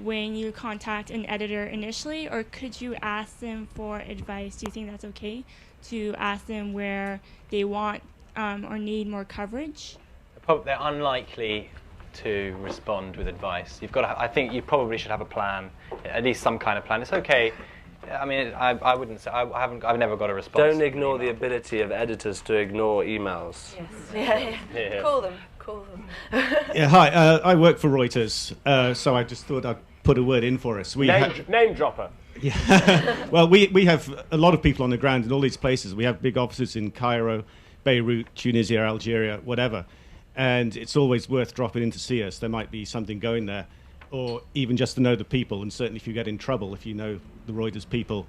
when you contact an editor initially, or could you ask them for advice? Do you think that's okay to ask them where they want or need more coverage? They're unlikely to respond with advice. I think you probably should have a plan, at least some kind of plan. It's okay. I mean, I wouldn't say I've never got a response. Don't ignore the ability of editors to ignore emails. Yes. Yeah. Call them. Yeah, hi. I work for Reuters, so I just thought I'd put a word in for us. Name dropper. Yeah. Well, we have a lot of people on the ground in all these places. We have big offices in Cairo, Beirut, Tunisia, Algeria, whatever. And it's always worth dropping in to see us. There might be something going there, or even just to know the people. And certainly if you get in trouble, if you know the Reuters people,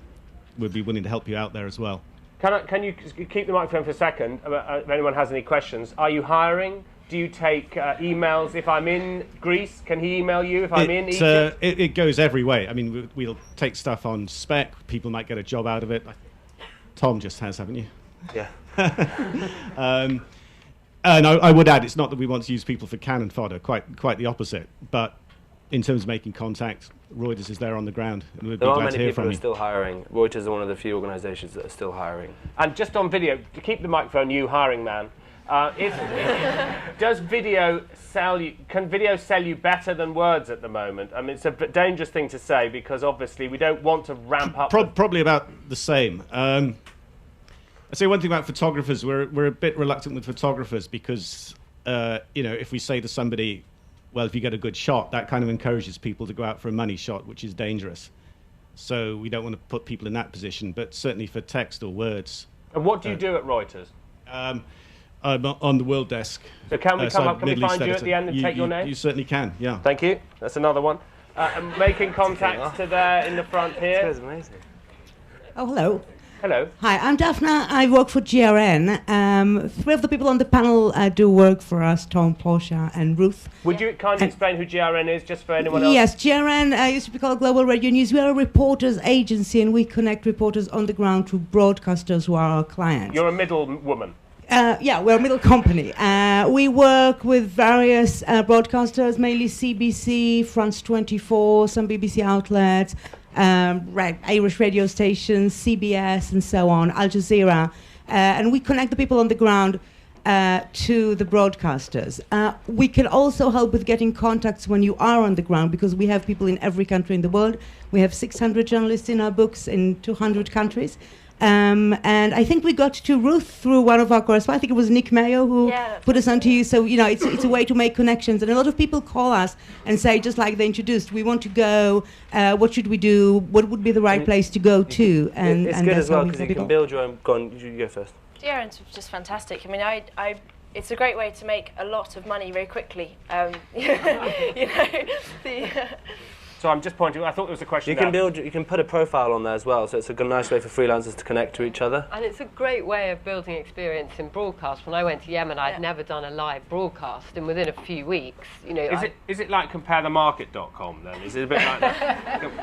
we'd be willing to help you out there as well. Can you keep the microphone for a second? If anyone has any questions. Are you hiring? Do you take emails? If I'm in Greece, can he email you if I'm in Egypt? It goes every way. I mean, we'll take stuff on spec. People might get a job out of it. Tom just has, haven't you? Yeah. And I would add, it's not that we want to use people for cannon fodder. Quite the opposite. But in terms of making contact, Reuters is there on the ground, and we'd be glad to hear from you. There are many people who are still hiring. Reuters are one of the few organisations that are still hiring. And just on video, to keep the microphone, you hiring man. Does video sell you? Can video sell you better than words at the moment? I mean, it's a dangerous thing to say because obviously we don't want to ramp up. Probably about the same. I'd say one thing about photographers: we're a bit reluctant with photographers because if we say to somebody, "Well, if you get a good shot," that kind of encourages people to go out for a money shot, which is dangerous. So we don't want to put people in that position. But certainly for text or words. And what do you do at Reuters? I'm on the World Desk. So can we come up? Can we find you at the end and take your name? You certainly can. Yeah. Thank you. That's another one. and making contact to there in the front here. This is amazing. Oh, hello. Hello. Hi, I'm Daphne. I work for GRN. Three of the people on the panel do work for us, Tom, Portia, and Ruth. Would you kindly explain who GRN is, just for anyone else? Yes, GRN used to be called Global Radio News. We are a reporters agency, and we connect reporters on the ground to broadcasters who are our clients. You're a middle woman. Yeah, we're a middle company. We work with various broadcasters, mainly CBC, France 24, some BBC outlets, Irish radio stations, CBS, and so on, Al Jazeera. And we connect the people on the ground to the broadcasters. We can also help with getting contacts when you are on the ground, because we have people in every country in the world. We have 600 journalists in our books in 200 countries. And I think we got to Ruth through one of our correspondents. I think it was Nick Mayo who put us onto you. So, you know, it's a way to make connections. And a lot of people call us and say, just like they introduced, we want to go, what should we do? What would be the right place to go to? And it's good as well, because you can build your own... Go on, you go first. GRN's just fantastic. I mean, it's a great way to make a lot of money very quickly. You know, So I'm just pointing. I thought there was a question. You can put a profile on there as well, so it's a nice way for freelancers to connect to each other. And it's a great way of building experience in broadcast. When I went to Yemen, I'd never done a live broadcast, and within a few weeks, you know. Is it like comparethemarket.com then? Is it a bit like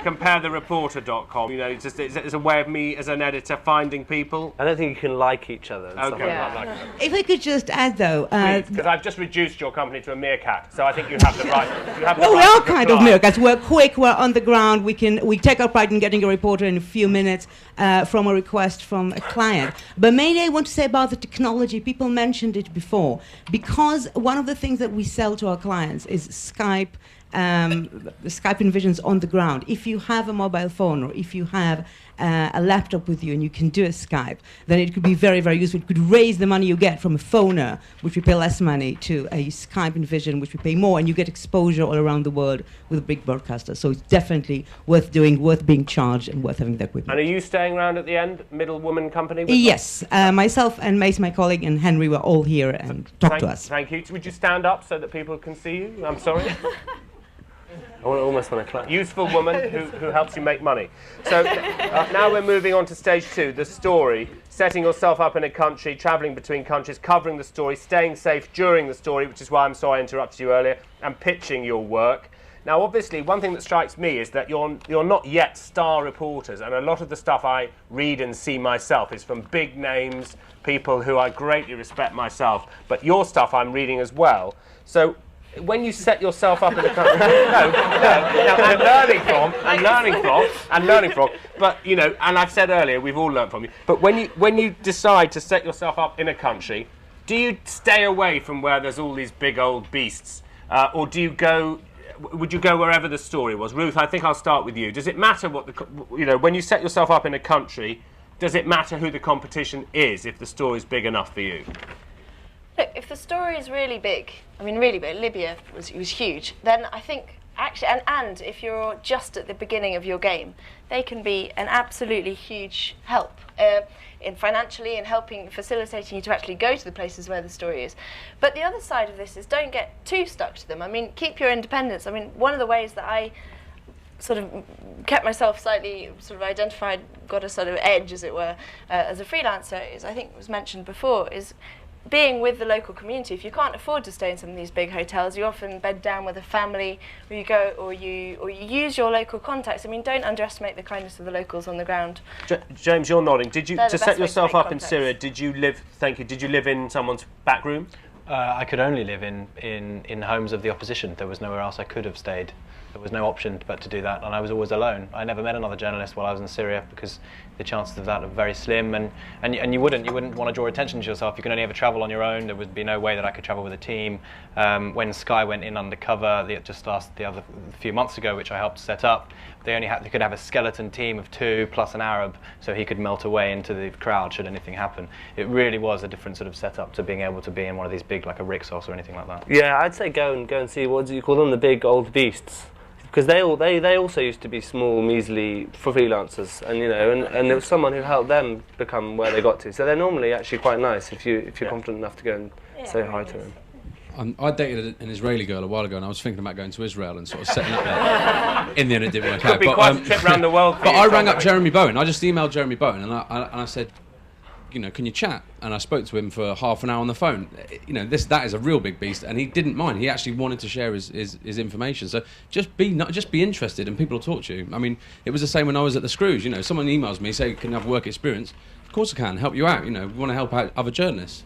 comparethereporter.com? You know, it's a way of me as an editor finding people. I don't think you can like each other. And stuff like that. If I could just add, though, because I've just reduced your company to a meerkat, so I think you have the right. Well, we are kind of meerkats. We're quick. We're on the ground. We take our pride in getting a reporter in a few minutes from a request from a client. But mainly, I want to say about the technology. People mentioned it before, because one of the things that we sell to our clients is Skype. Skype Envisions on the ground. If you have a mobile phone, or if you have a laptop with you and you can do a Skype, then it could be very, very useful. It could raise the money you get from a phoner, which we pay less money, to a Skype Envision, which we pay more, and you get exposure all around the world with big broadcasters. So it's definitely worth doing, worth being charged, and worth having the equipment. And are you staying around at the end, middle woman company? Yes, myself and Mace, my colleague, and Henry were all here and talked to us. Thank you. Would you stand up so that people can see you? I'm sorry. I almost want to clap. Useful woman who helps you make money. So now we're moving on to stage 2, the story. Setting yourself up in a country, travelling between countries, covering the story, staying safe during the story, which is why I'm sorry I interrupted you earlier, and pitching your work. Now, obviously, one thing that strikes me is that you're not yet star reporters, and a lot of the stuff I read and see myself is from big names, people who I greatly respect myself. But your stuff I'm reading as well. So when you set yourself up in a country, no, I'm learning from, but you know, and I've said earlier, we've all learned from you. But when you decide to set yourself up in a country, do you stay away from where there's all these big old beasts, or do you go? Would you go wherever the story was? Ruth, I think I'll start with you. Does it matter what when you set yourself up in a country, does it matter who the competition is if the story's big enough for you? Look, if the story is really big, Libya was huge, then I think actually, and if you're just at the beginning of your game, they can be an absolutely huge help in financially and facilitating you to actually go to the places where the story is. But the other side of this is don't get too stuck to them. I mean, keep your independence. I mean, one of the ways that I sort of kept myself slightly sort of identified, got a sort of edge, as it were, as a freelancer, is, I think it was mentioned before, is being with the local community. If you can't afford to stay in some of these big hotels, you often bed down with a family, or you go, or you use your local contacts. I mean, don't underestimate the kindness of the locals on the ground. James, you're nodding. Did you to set yourself up in Syria? Did you live? Thank you. Did you live in someone's back room? I could only live in homes of the opposition. There was nowhere else I could have stayed. There was no option but to do that, and I was always alone. I never met another journalist while I was in Syria, because the chances of that are very slim, and you wouldn't want to draw attention to yourself. You can only ever travel on your own. There would be no way that I could travel with a team. When Sky went in undercover, just last a few months ago, which I helped set up, they could have a skeleton team of 2 plus an Arab, so he could melt away into the crowd should anything happen. It really was a different sort of setup to being able to be in one of these big, like a Rixos or anything like that. Yeah, I'd say go and see, what do you call them, the big old beasts. Because they also used to be small, measly freelancers, and you know, and there was someone who helped them become where they got to. So they're normally actually quite nice if you're confident enough to go and say hi to them. I dated an Israeli girl a while ago, and I was thinking about going to Israel and sort of setting up there. In the end, it didn't work out. Could be quite a trip around the world. But I rang up Jeremy Bowen. I just emailed Jeremy Bowen, and I said, you know, can you chat? And I spoke to him for half an hour on the phone. You know, that is a real big beast, and he didn't mind. He actually wanted to share his information. So just be interested, and people will talk to you. I mean, it was the same when I was at the Screws. You know, someone emails me, say, can you have work experience? Of course I can, help you out. You know, we want to help out other journalists.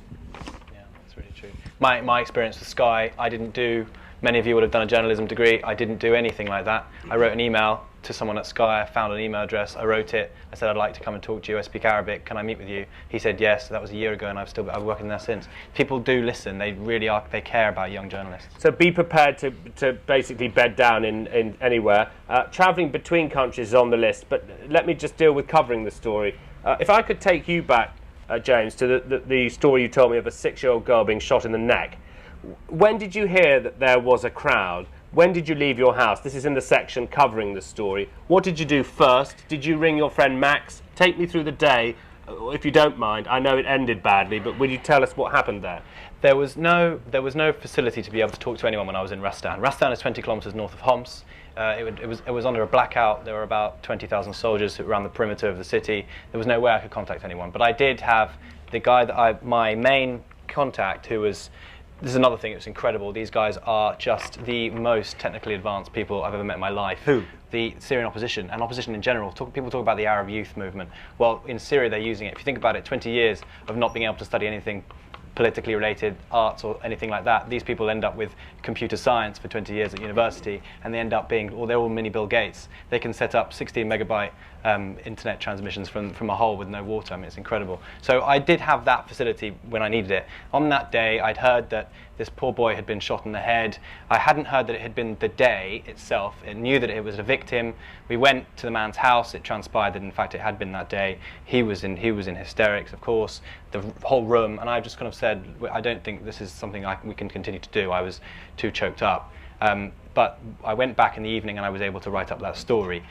Yeah, that's really true. My experience with Sky, I didn't do. Many of you would have done a journalism degree. I didn't do anything like that. I wrote an email to someone at Sky. I found an email address. I wrote it. I said, I'd like to come and talk to you. I speak Arabic. Can I meet with you? He said yes. That was a year ago, and I've been working there since. People do listen. They really are. They care about young journalists. So be prepared to basically bed down in anywhere. Travelling between countries is on the list, but let me just deal with covering the story. If I could take you back, James, to the story you told me of a 6-year-old girl being shot in the neck. When did you hear that there was a crowd? When did you leave your house? This is in the section covering the story. What did you do first? Did you ring your friend Max? Take me through the day, if you don't mind. I know it ended badly, but will you tell us what happened there? There was no facility to be able to talk to anyone when I was in Rastan. Rastan is 20 kilometres north of Homs. It was under a blackout. There were about 20,000 soldiers around the perimeter of the city. There was no way I could contact anyone. But I did have the guy my main contact, who was. This is another thing that's incredible. These guys are just the most technically advanced people I've ever met in my life. Who? The Syrian opposition, and opposition in general. People talk about the Arab youth movement. Well, in Syria they're using it. If you think about it, 20 years of not being able to study anything politically related, arts or anything like that, these people end up with computer science for 20 years at university, and they end up being, they're all mini Bill Gates. They can set up 16 megabyte internet transmissions from a hole with no water. I mean, it's incredible. So I did have that facility when I needed it. On that day, I'd heard that this poor boy had been shot in the head. I hadn't heard that it had been the day itself. It knew that it was a victim. We went to the man's house. It transpired that, in fact, it had been that day. He was in hysterics, of course, the whole room. And I just kind of said, I don't think this is something we can continue to do. I was too choked up. But I went back in the evening and I was able to write up that story.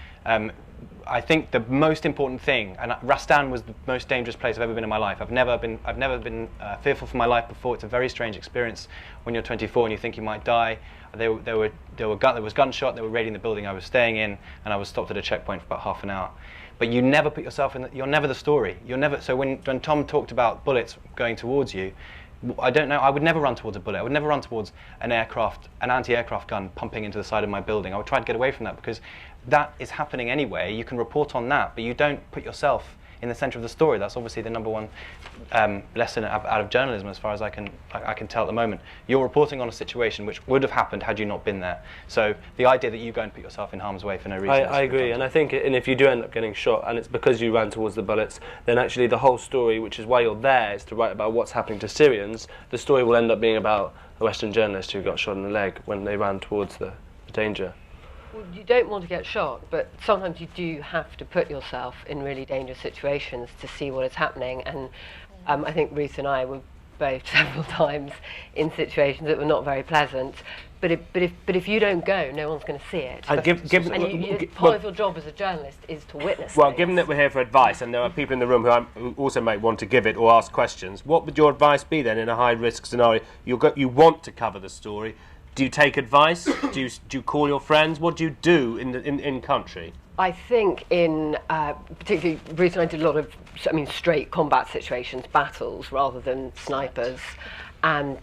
I think the most important thing, and Rastan was the most dangerous place I've ever been in my life. I've never been fearful for my life before. It's a very strange experience when you're 24 and you think you might there was gunshot. They were raiding the building I was staying in, and I was stopped at a checkpoint for about half an hour. But you never put yourself in. You're never the story. You're never. So when Tom talked about bullets going towards you, I don't know. I would never run towards a bullet. I would never run towards an anti-aircraft gun pumping into the side of my building. I would try to get away from that because that is happening anyway. You can report on that, but you don't put yourself in the center of the story. That's obviously the number one lesson out of journalism, as far as I can tell at the moment. You're reporting on a situation which would have happened had you not been there. So the idea that you go and put yourself in harm's way for no reason. I agree, and I think, and if you do end up getting shot, and it's because you ran towards the bullets, then actually the whole story, which is why you're there, is to write about what's happening to Syrians. The story will end up being about a Western journalist who got shot in the leg when they ran towards the danger. Well, you don't want to get shot, but sometimes you do have to put yourself in really dangerous situations to see what is happening. And I think Ruth and I were both several times in situations that were not very pleasant. But if you don't go, no one's going to see it. And part of your job as a journalist is to witness. Well, things. given that we're here for advice, and there are people in the room who also might want to give it or ask questions, what would your advice be then in a high-risk scenario? You want to cover the story. Do you take advice? do you call your friends? What do you do in country? I think particularly Ruth and I did a lot of, straight combat situations, battles rather than snipers. And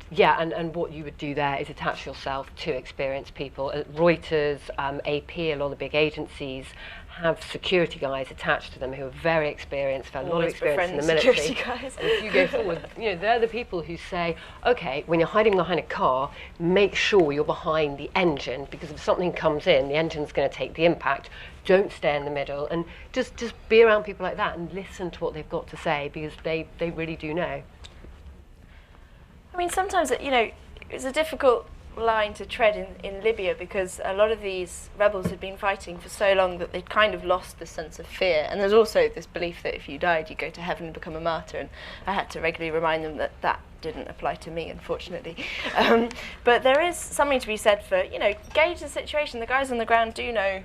what you would do there is attach yourself to experienced people. Reuters, AP, a lot of the big agencies have security guys attached to them who are very experienced, have a lot of experience in the military. Guys. And if you go forward, they're the people who say, okay, when you're hiding behind a car, make sure you're behind the engine, because if something comes in, the engine's going to take the impact. Don't stay in the middle, and just be around people like that and listen to what they've got to say, because they really do know. I mean, sometimes, it's a difficult line to tread in Libya, because a lot of these rebels had been fighting for so long that they'd kind of lost the sense of fear. And there's also this belief that if you died, you go to heaven and become a martyr. And I had to regularly remind them that that didn't apply to me, unfortunately. But there is something to be said for, gauge the situation. The guys on the ground do know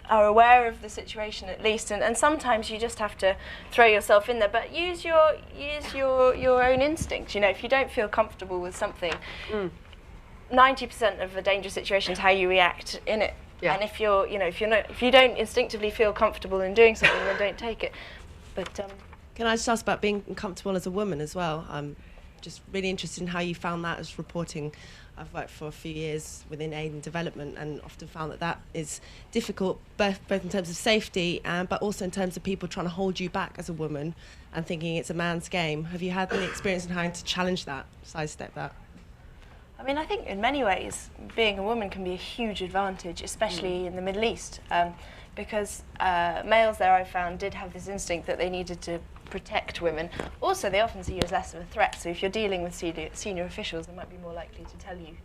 are aware of the situation at least, and sometimes you just have to throw yourself in there, but use your own instincts. You know, if you don't feel comfortable with something, 90% of a dangerous situation is how you react in it. And if you don't instinctively feel comfortable in doing something, then don't take it. But can I just ask about being comfortable as a woman as well? I'm just really interested in how you found that as reporting. I've worked for a few years within aid and development and often found that is difficult, both in terms of safety but also in terms of people trying to hold you back as a woman and thinking it's a man's game. Have you had any experience in having to challenge that, sidestep that? I mean, I think in many ways being a woman can be a huge advantage, especially in the Middle East, because males there, I found, did have this instinct that they needed to protect women. Also, they often see you as less of a threat, so if you're dealing with senior officials, they might be more likely to tell you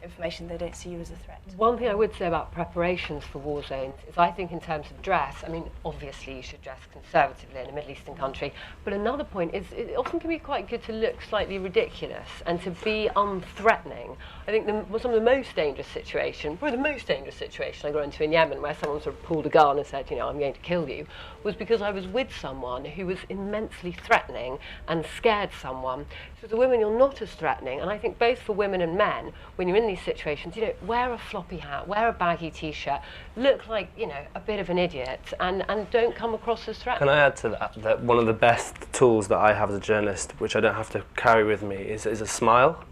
information. They don't see you as a threat. One thing I would say about preparations for war zones is I think in terms of dress, I mean, obviously you should dress conservatively in a Middle Eastern country, but another point is it often can be quite good to look slightly ridiculous and to be unthreatening. I think some of the most dangerous situation, probably the most dangerous situation I got into in Yemen, where someone sort of pulled a gun and said, you know, I'm going to kill you, was because I was with someone who was immensely threatening and scared someone. So as a woman, you're not as threatening, and I think both for women and men, when you're in these situations, you know, wear a floppy hat, wear a baggy t-shirt, look like, you know, a bit of an idiot, and don't come across as threatening. Can I add to that one of the best tools that I have as a journalist, which I don't have to carry with me, is a smile.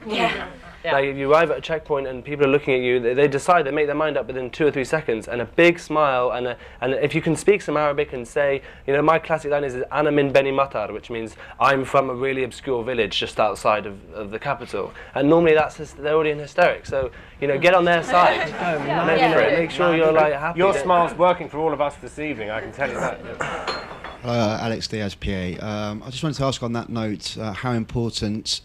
Yeah. Like you arrive at a checkpoint and people are looking at you, they decide, they make their mind up within 2 or 3 seconds, and a big smile, and if you can speak some Arabic and say, you know, my classic line is "Ana min Beni Matar," which means I'm from a really obscure village just outside of the capital, and normally they're already in hysterics. So you know, get on their side. Make sure you're like happy. Your smile's working for all of us this evening, I can tell you that. Alex Diaz, PA. I just wanted to ask on that note how important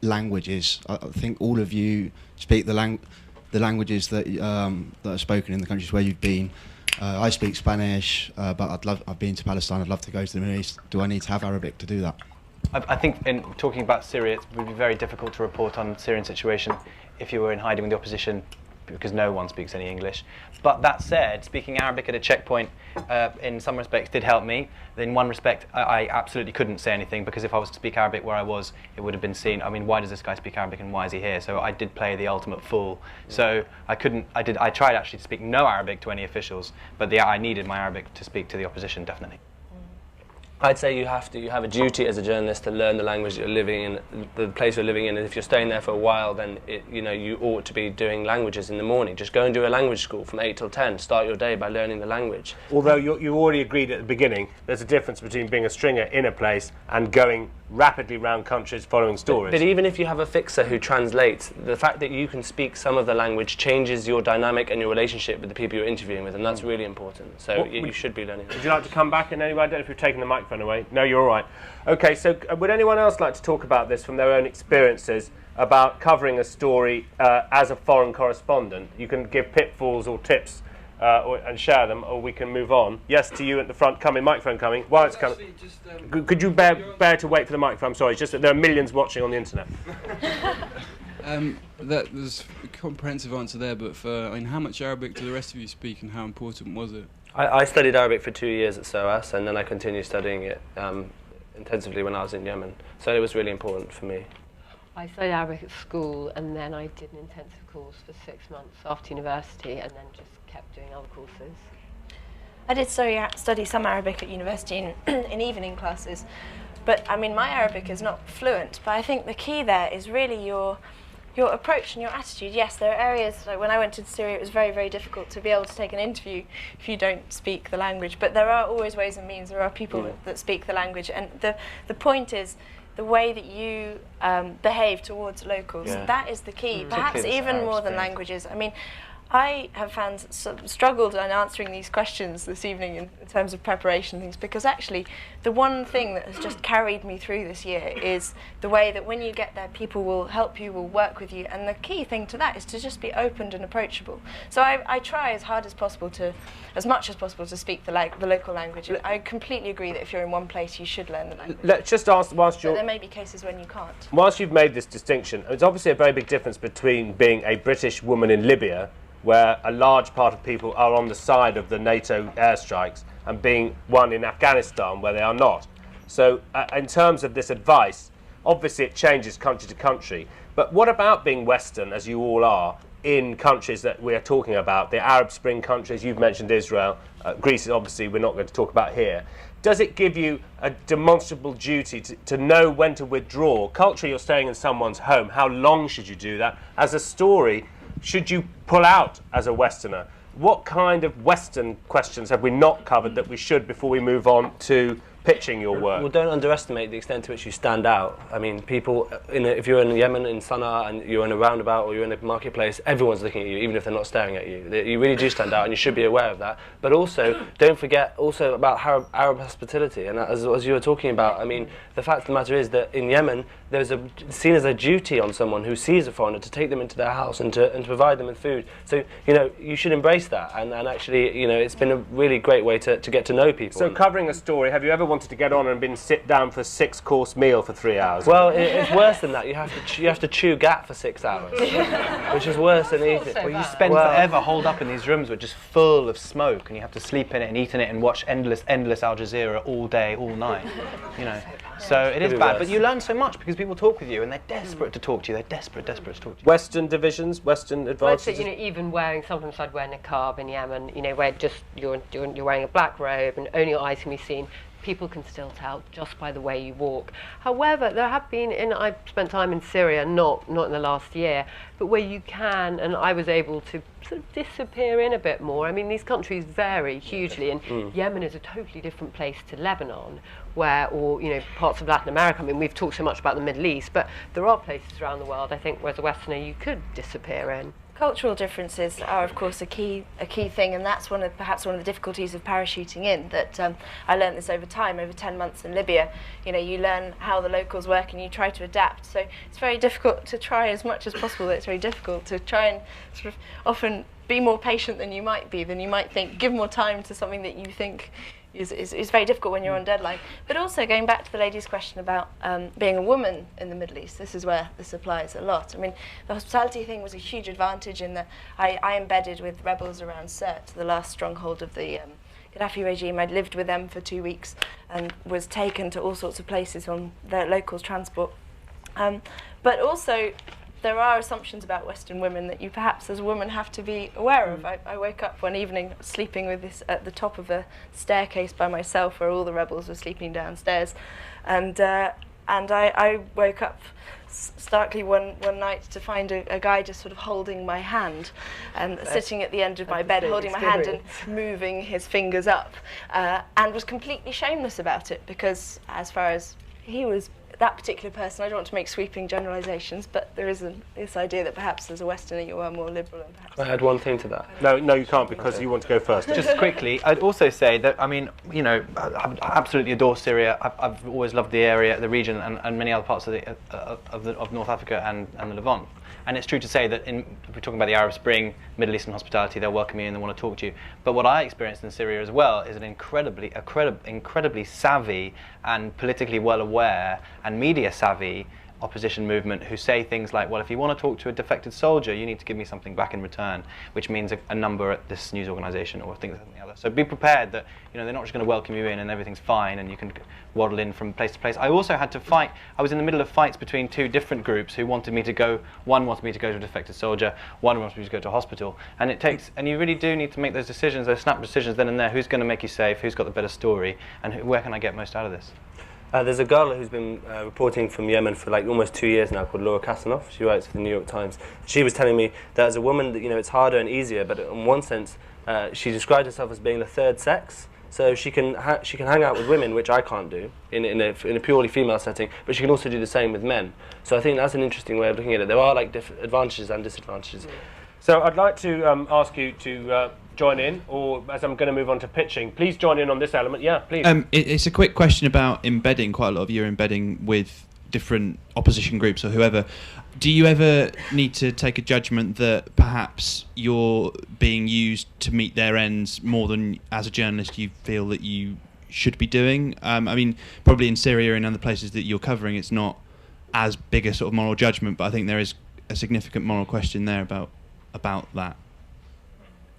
language is. I think all of you speak the languages that are spoken in the countries where you've been. I speak Spanish, but I've been to Palestine. I'd love to go to the Middle East. Do I need to have Arabic to do that? I think in talking about Syria, it would be very difficult to report on the Syrian situation if you were in hiding with the opposition, because no one speaks any English. But that said, speaking Arabic at a checkpoint in some respects did help me. In one respect, I absolutely couldn't say anything, because if I was to speak Arabic where I was, it would have been seen, I mean, why does this guy speak Arabic and why is he here? So I did play the ultimate fool. So I tried actually to speak no Arabic to any officials, but I needed my Arabic to speak to the opposition, definitely. I'd say you have a duty as a journalist to learn the language you're living in, the place you're living in, and if you're staying there for a while, then you ought to be doing languages in the morning. Just go and do a language school from 8 till 10. Start your day by learning the language. Although you already agreed at the beginning, there's a difference between being a stringer in a place and going rapidly around countries following stories. But even if you have a fixer who translates, the fact that you can speak some of the language changes your dynamic and your relationship with the people you're interviewing with, and that's really important. So you should be learning. Would you like to come back in any way? I don't know if you're taking the microphone away. No, you're all right. Okay, so would anyone else like to talk about this from their own experiences about covering a story as a foreign correspondent? You can give pitfalls or tips and share them, or we can move on. Yes, to you at the front, microphone coming. While it's coming, could you bear to wait for the microphone? I'm sorry, it's just that there are millions watching on the internet. There's a comprehensive answer there, but how much Arabic do the rest of you speak, and how important was it? I studied Arabic for 2 years at SOAS, and then I continued studying it intensively when I was in Yemen. So it was really important for me. I studied Arabic at school, and then I did an intensive course for 6 months after university, and then just kept doing other courses. I did study some Arabic at university in evening classes, but I mean my Arabic is not fluent, but I think the key there is really your approach and your attitude. Yes, there are areas, like when I went to Syria, it was very, very difficult to be able to take an interview if you don't speak the language, but there are always ways and means. There are people that speak the language, and the point is the way that you behave towards locals. That is the key, perhaps even more than languages. I mean, I have struggled in answering these questions this evening in terms of preparation things, because actually the one thing that has just carried me through this year is the way that when you get there, people will help you, will work with you, and the key thing to that is to just be open and approachable. So I try as much as possible to speak the local language. I completely agree that if you're in one place, you should learn the language. Let's just ask, but there may be cases when you can't. Whilst you've made this distinction, it's obviously a very big difference between being a British woman in Libya where a large part of people are on the side of the NATO airstrikes and being one in Afghanistan where they are not. So in terms of this advice, obviously it changes country to country, but what about being Western, as you all are, in countries that we're talking about, the Arab Spring countries, you've mentioned Israel, Greece, obviously we're not going to talk about here. Does it give you a demonstrable duty to know when to withdraw? Culturally, you're staying in someone's home. How long should you do that? As a story, should you pull out as a Westerner? What kind of Western questions have we not covered that we should before we move on to pitching your work? Well, don't underestimate the extent to which you stand out. I mean, people, if you're in Yemen, in Sana'a, and you're in a roundabout or you're in a marketplace, everyone's looking at you, even if they're not staring at you. You really do stand out, and you should be aware of that. But also, don't forget also about Arab hospitality. And as you were talking about, I mean, the fact of the matter is that in Yemen, there's seen as a duty on someone who sees a foreigner to take them into their house and to provide them with food. So, you should embrace that. And actually, it's been a really great way to get to know people. So covering a story, have you ever wanted to get on and been sit down for a 6-course meal for 3 hours? Well, it's worse than that. You have to chew gat for 6 hours, which is worse than eating. Well, you spend forever holed up in these rooms which are just full of smoke, and you have to sleep in it and eat in it and watch endless Al Jazeera all day, all night. So it is bad, but you learn so much because people talk with you and they're desperate to talk to you. They're desperate to talk to you. Western divisions, Western advantages. Well, even sometimes I'd wear niqab in Yemen. Where just you're wearing a black robe and only your eyes can be seen. People can still tell just by the way you walk. However, there have been, I've spent time in Syria, not in the last year, but where you can, and I was able to sort of disappear in a bit more. I mean, these countries vary hugely, and Yemen is a totally different place to Lebanon, or parts of Latin America. I mean, we've talked so much about the Middle East, but there are places around the world, I think, where as a Westerner you could disappear in. Cultural differences are, of course, a key thing, and that's perhaps one of the difficulties of parachuting in. That I learned this over time, over 10 months in Libya. You learn how the locals work, and you try to adapt. So it's very difficult to try as much as possible. It's very difficult to try and sort of often be more patient than you might think. Give more time to something that you think is very difficult when you're on deadline. But also, going back to the lady's question about being a woman in the Middle East, this is where this applies a lot. I mean, the hospitality thing was a huge advantage in that I embedded with rebels around Sirte, the last stronghold of the Gaddafi regime. I'd lived with them for 2 weeks and was taken to all sorts of places on the locals' transport. But also, there are assumptions about Western women that you perhaps as a woman have to be aware of. I woke up one evening sleeping with this at the top of a staircase by myself where all the rebels were sleeping downstairs, and I woke up starkly one night to find a guy just sort of holding my hand and sitting at the end of my bed holding my hand and moving his fingers up, and was completely shameless about it, because as far as he was that particular person, I don't want to make sweeping generalisations, but there is this idea that perhaps as a Westerner you are more liberal. And perhaps I add one thing to that. No, you can't, because you want to go first. Just quickly, I'd also say that, I mean, I absolutely adore Syria. I've always loved the area, the region, and many other parts of North Africa and the Levant. And it's true to say that if we're talking about the Arab Spring, Middle Eastern hospitality, they'll welcome you and they want to talk to you. But what I experienced in Syria as well is an incredibly savvy and politically well aware and media savvy opposition movement who say things like, well, if you want to talk to a defected soldier, you need to give me something back in return, which means a number at this news organisation or things like the other. So be prepared that they're not just going to welcome you in and everything's fine and you can waddle in from place to place. I also had to fight. I was in the middle of fights between two different groups who wanted me to go. One wanted me to go to a defected soldier. One wanted me to go to a hospital. And you really do need to make those decisions, those snap decisions then and there. Who's going to make you safe? Who's got the better story? And where can I get most out of this? There's a girl who's been reporting from Yemen for like almost 2 years now, called Laura Casanov. She writes for the New York Times. She was telling me that as a woman, that it's harder and easier, but in one sense, she described herself as being the third sex. So she can hang out with women, which I can't do in a purely female setting, but she can also do the same with men. So I think that's an interesting way of looking at it. There are like different advantages and disadvantages. So I'd like to ask you to join in, or as I'm going to move on to pitching, please join in on this element. Yeah, please. It's a quick question about embedding. Quite a lot of you are embedding with different opposition groups or whoever. Do you ever need to take a judgment that perhaps you're being used to meet their ends more than, as a journalist, you feel that you should be doing? I mean, probably in Syria and other places that you're covering, it's not as big a sort of moral judgment, but I think there is a significant moral question there about that.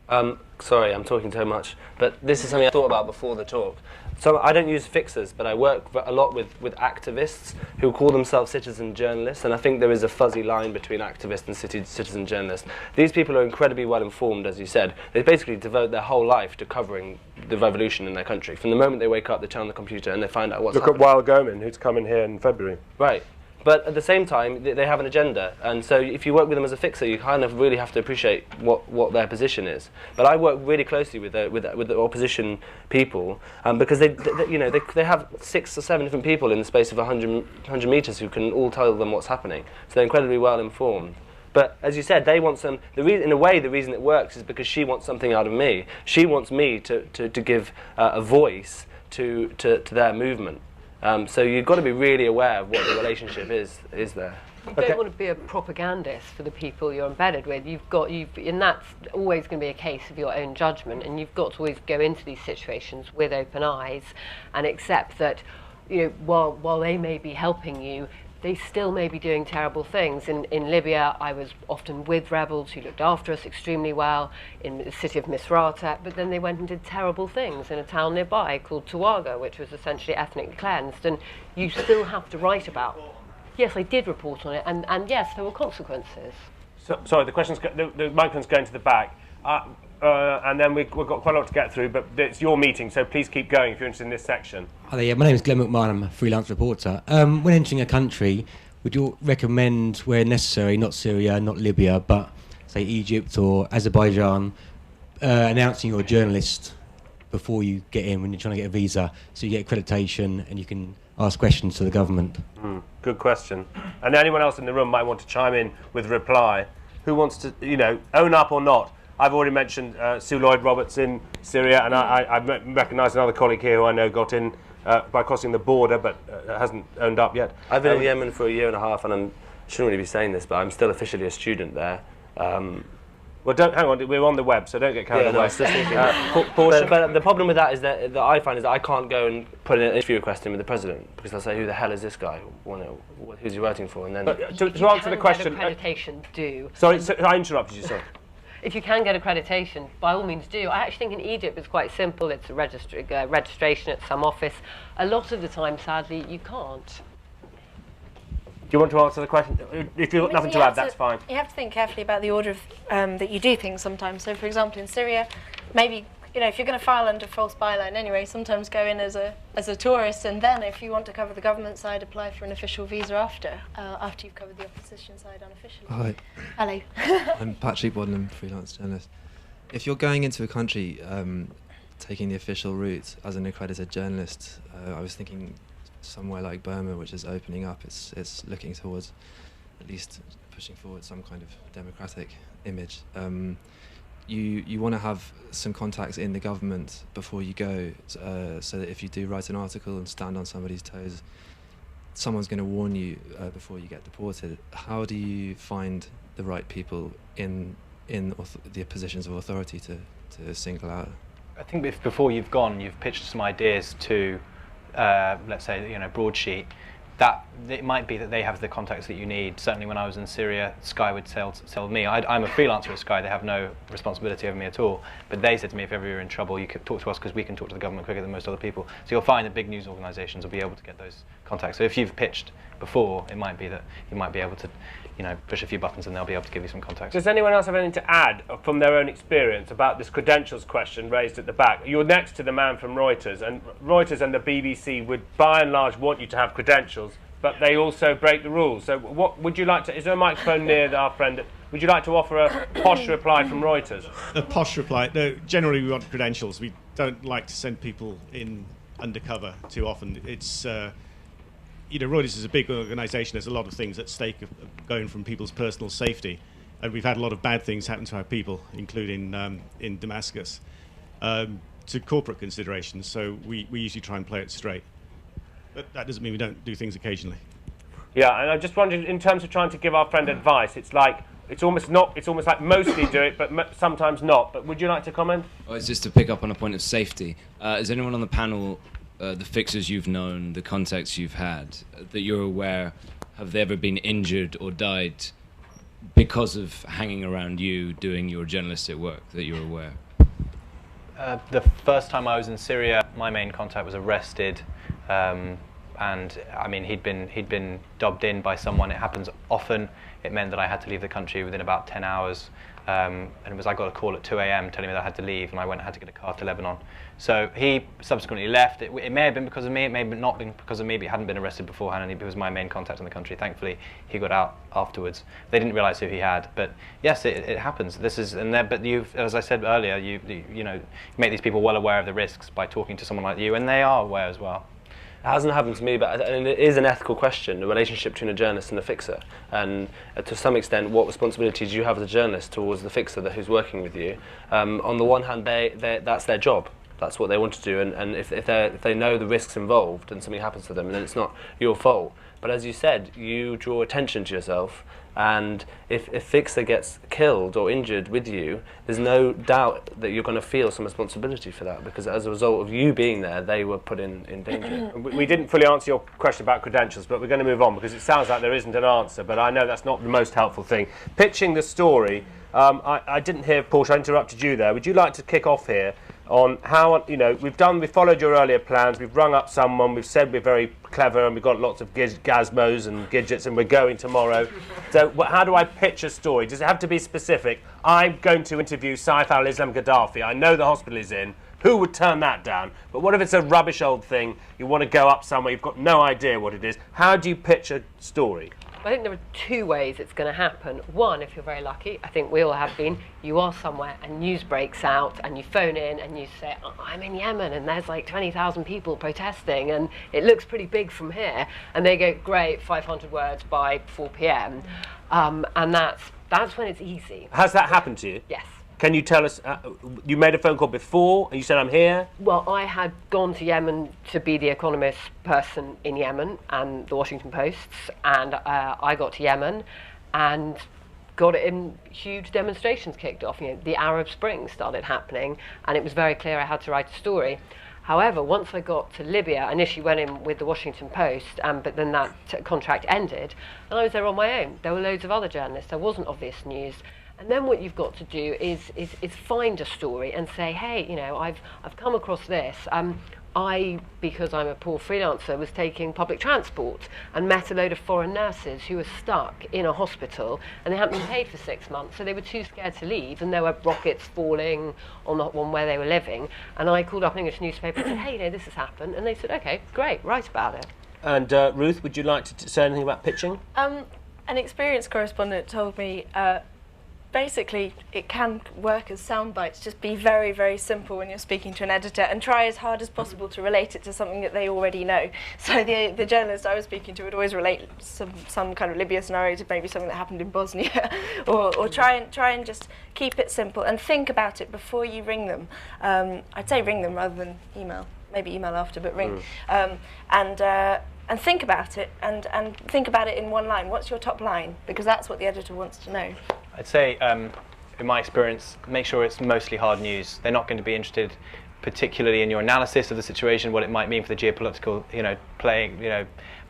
Sorry, I'm talking too much, but this is something I thought about before the talk. So I don't use fixers, but I work a lot with activists who call themselves citizen journalists, and I think there is a fuzzy line between activist and citizen journalist. These people are incredibly well informed, as you said. They basically devote their whole life to covering the revolution in their country. From the moment they wake up, they turn on the computer and they find out what's happening. Look at Wael Gomin, who's coming here in February. Right. But at the same time, they have an agenda, and so if you work with them as a fixer, you kind of really have to appreciate what their position is. But I work really closely with the opposition people because they have 6 or 7 different people in the space of 100 meters who can all tell them what's happening. So they're incredibly well informed. But as you said, they want some. In a way, the reason it works is because she wants something out of me. She wants me to give a voice to their movement. So you've got to be really aware of what the relationship is there. You don't want to be a propagandist for the people you're embedded with. And that's always going to be a case of your own judgment. And you've got to always go into these situations with open eyes and accept that, while they may be helping you, they still may be doing terrible things. In Libya, I was often with rebels who looked after us extremely well in the city of Misrata, but then they went and did terrible things in a town nearby called Tawaga, which was essentially ethnically cleansed, and you still have to write about. Yes, I did report on it, and yes, there were consequences. Sorry, the microphone's going to the back. And then we've got quite a lot to get through, but it's your meeting, so please keep going if you're interested in this section. Hi there, my name is Glenn McMahon, I'm a freelance reporter. When entering a country, would you recommend, where necessary, not Syria, not Libya, but say Egypt or Azerbaijan, announcing you're a journalist before you get in when you're trying to get a visa, so you get accreditation and you can ask questions to the government? Good question. And anyone else in the room might want to chime in with a reply. Who wants to, own up or not? I've already mentioned Sue Lloyd-Roberts in Syria, and I recognise another colleague here who I know got in by crossing the border, but hasn't owned up yet. I've been in Yemen for 1.5 years, and I shouldn't really be saying this, but I'm still officially a student there. Well, hang on, we're on the web, so don't get carried away. No, I was just thinking, but the problem with that is that I find is that I can't go and put an interview request in with the president, because they'll say, who the hell is this guy? Who's he working for? And then to answer the question, accreditation, do. Sorry, I interrupted you. Sorry. If you can get accreditation, by all means do. I actually think in Egypt it's quite simple. It's a registration at some office. A lot of the time, sadly, you can't. Do you want to answer the question? If you've got nothing to add, that's fine. You have to think carefully about the order of, that you do things sometimes. So, for example, in Syria, maybe if you're going to file under false byline anyway, sometimes go in as a tourist, and then if you want to cover the government side, apply for an official visa after you've covered the opposition side unofficially. Hi. Hello. I'm Patrick Bodden, freelance journalist. If you're going into a country taking the official route as an accredited journalist, I was thinking somewhere like Burma, which is opening up, it's looking towards at least pushing forward some kind of democratic image. You want to have some contacts in the government before you go, so that if you do write an article and stand on somebody's toes, someone's going to warn you before you get deported. How do you find the right people in the positions of authority to single out? I think if before you've gone, you've pitched some ideas to, let's say, broadsheet, that it might be that they have the contacts that you need. Certainly when I was in Syria, Sky would tell me. I'm a freelancer at Sky, they have no responsibility over me at all. But they said to me, if ever you're in trouble, you could talk to us because we can talk to the government quicker than most other people. So you'll find that big news organisations will be able to get those contacts. So if you've pitched before, it might be that you might be able to push a few buttons and they'll be able to give you some contacts. Does anyone else have anything to add from their own experience about this credentials question raised at the back? You're next to the man from Reuters, and Reuters and the BBC would by and large want you to have credentials, but they also break the rules. So what would you like to, is there a microphone near our friend? Would you like to offer a posh reply from Reuters? A posh reply? No, generally we want credentials. We don't like to send people in undercover too often. It's, Reuters is a big organisation. There's a lot of things at stake going from people's personal safety. And we've had a lot of bad things happen to our people, including in Damascus, to corporate considerations. So we usually try and play it straight. But that doesn't mean we don't do things occasionally. Yeah, and I just wondered, in terms of trying to give our friend advice, it's almost like mostly do it, but sometimes not. But would you like to comment? Well, it's just to pick up on a point of safety. Is anyone on the panel, the fixers you've known, the contacts you've had, that you're aware, have they ever been injured or died because of hanging around you doing your journalistic work, that you're aware? The first time I was in Syria, my main contact was arrested, and I mean he'd been dobbed in by someone. It happens often. It meant that I had to leave the country within about 10 hours, and I got a call at 2 a.m. telling me that I had to leave, and I went and had to get a car to Lebanon. So he subsequently left. It may have been because of me, it may have not been because of me, but he hadn't been arrested beforehand, and he was my main contact in the country. Thankfully, he got out afterwards. They didn't realise who he had, but yes, it happens. This is, but you've, as I said earlier, you make these people well aware of the risks by talking to someone like you, and they are aware as well. It hasn't happened to me, but it is an ethical question, the relationship between a journalist and a fixer. And to some extent, what responsibilities do you have as a journalist towards the fixer who's working with you? On the one hand, that's their job. That's what they want to do. And if they know the risks involved and something happens to them, then it's not your fault. But as you said, you draw attention to yourself. And if fixer gets killed or injured with you, there's no doubt that you're going to feel some responsibility for that, because as a result of you being there, they were put in danger. We didn't fully answer your question about credentials, but we're going to move on because it sounds like there isn't an answer, but I know that's not the most helpful thing. Pitching the story, I didn't hear, Portia, I interrupted you there. Would you like to kick off here on how, we've followed your earlier plans, we've rung up someone, we've said we're very clever and we've got lots of gizmos and gadgets and we're going tomorrow. So how do I pitch a story? Does it have to be specific? I'm going to interview Saif al-Islam Gaddafi. I know the hospital is in. Who would turn that down? But what if it's a rubbish old thing? You want to go up somewhere, you've got no idea what it is. How do you pitch a story? I think there are two ways it's going to happen. One, if you're very lucky, I think we all have been, you are somewhere and news breaks out and you phone in and you say, oh, I'm in Yemen and there's like 20,000 people protesting and it looks pretty big from here. And they go, great, 500 words by 4 p.m. And that's when it's easy. Has that happened to you? Yes. Can you tell us, you made a phone call before and you said I'm here? Well, I had gone to Yemen to be the economist person in Yemen and the Washington Posts, and I got to Yemen and got it in huge demonstrations kicked off. The Arab Spring started happening and it was very clear I had to write a story. However, once I got to Libya, I initially went in with the Washington Post, but then that contract ended and I was there on my own. There were loads of other journalists. There wasn't obvious news. And then what you've got to do is find a story and say, hey, I've come across this. Because I'm a poor freelancer, was taking public transport and met a load of foreign nurses who were stuck in a hospital and they hadn't been paid for 6 months, so they were too scared to leave, and there were rockets falling on the one where they were living. And I called up an English newspaper and said, hey, this has happened. And they said, okay, great, write about it. And Ruth, would you like to say anything about pitching? An experienced correspondent told me basically it can work as sound bites. Just be very, very simple when you're speaking to an editor and try as hard as possible to relate it to something that they already know. So the journalist I was speaking to would always relate some kind of Libya scenario to maybe something that happened in Bosnia, or try and just keep it simple and think about it before you ring them. I'd say ring them rather than email. Maybe email after, but ring. And think about it, and think about it in one line. What's your top line? Because that's what the editor wants to know. I'd say, in my experience, make sure it's mostly hard news. They're not going to be interested particularly in your analysis of the situation, what it might mean for the geopolitical,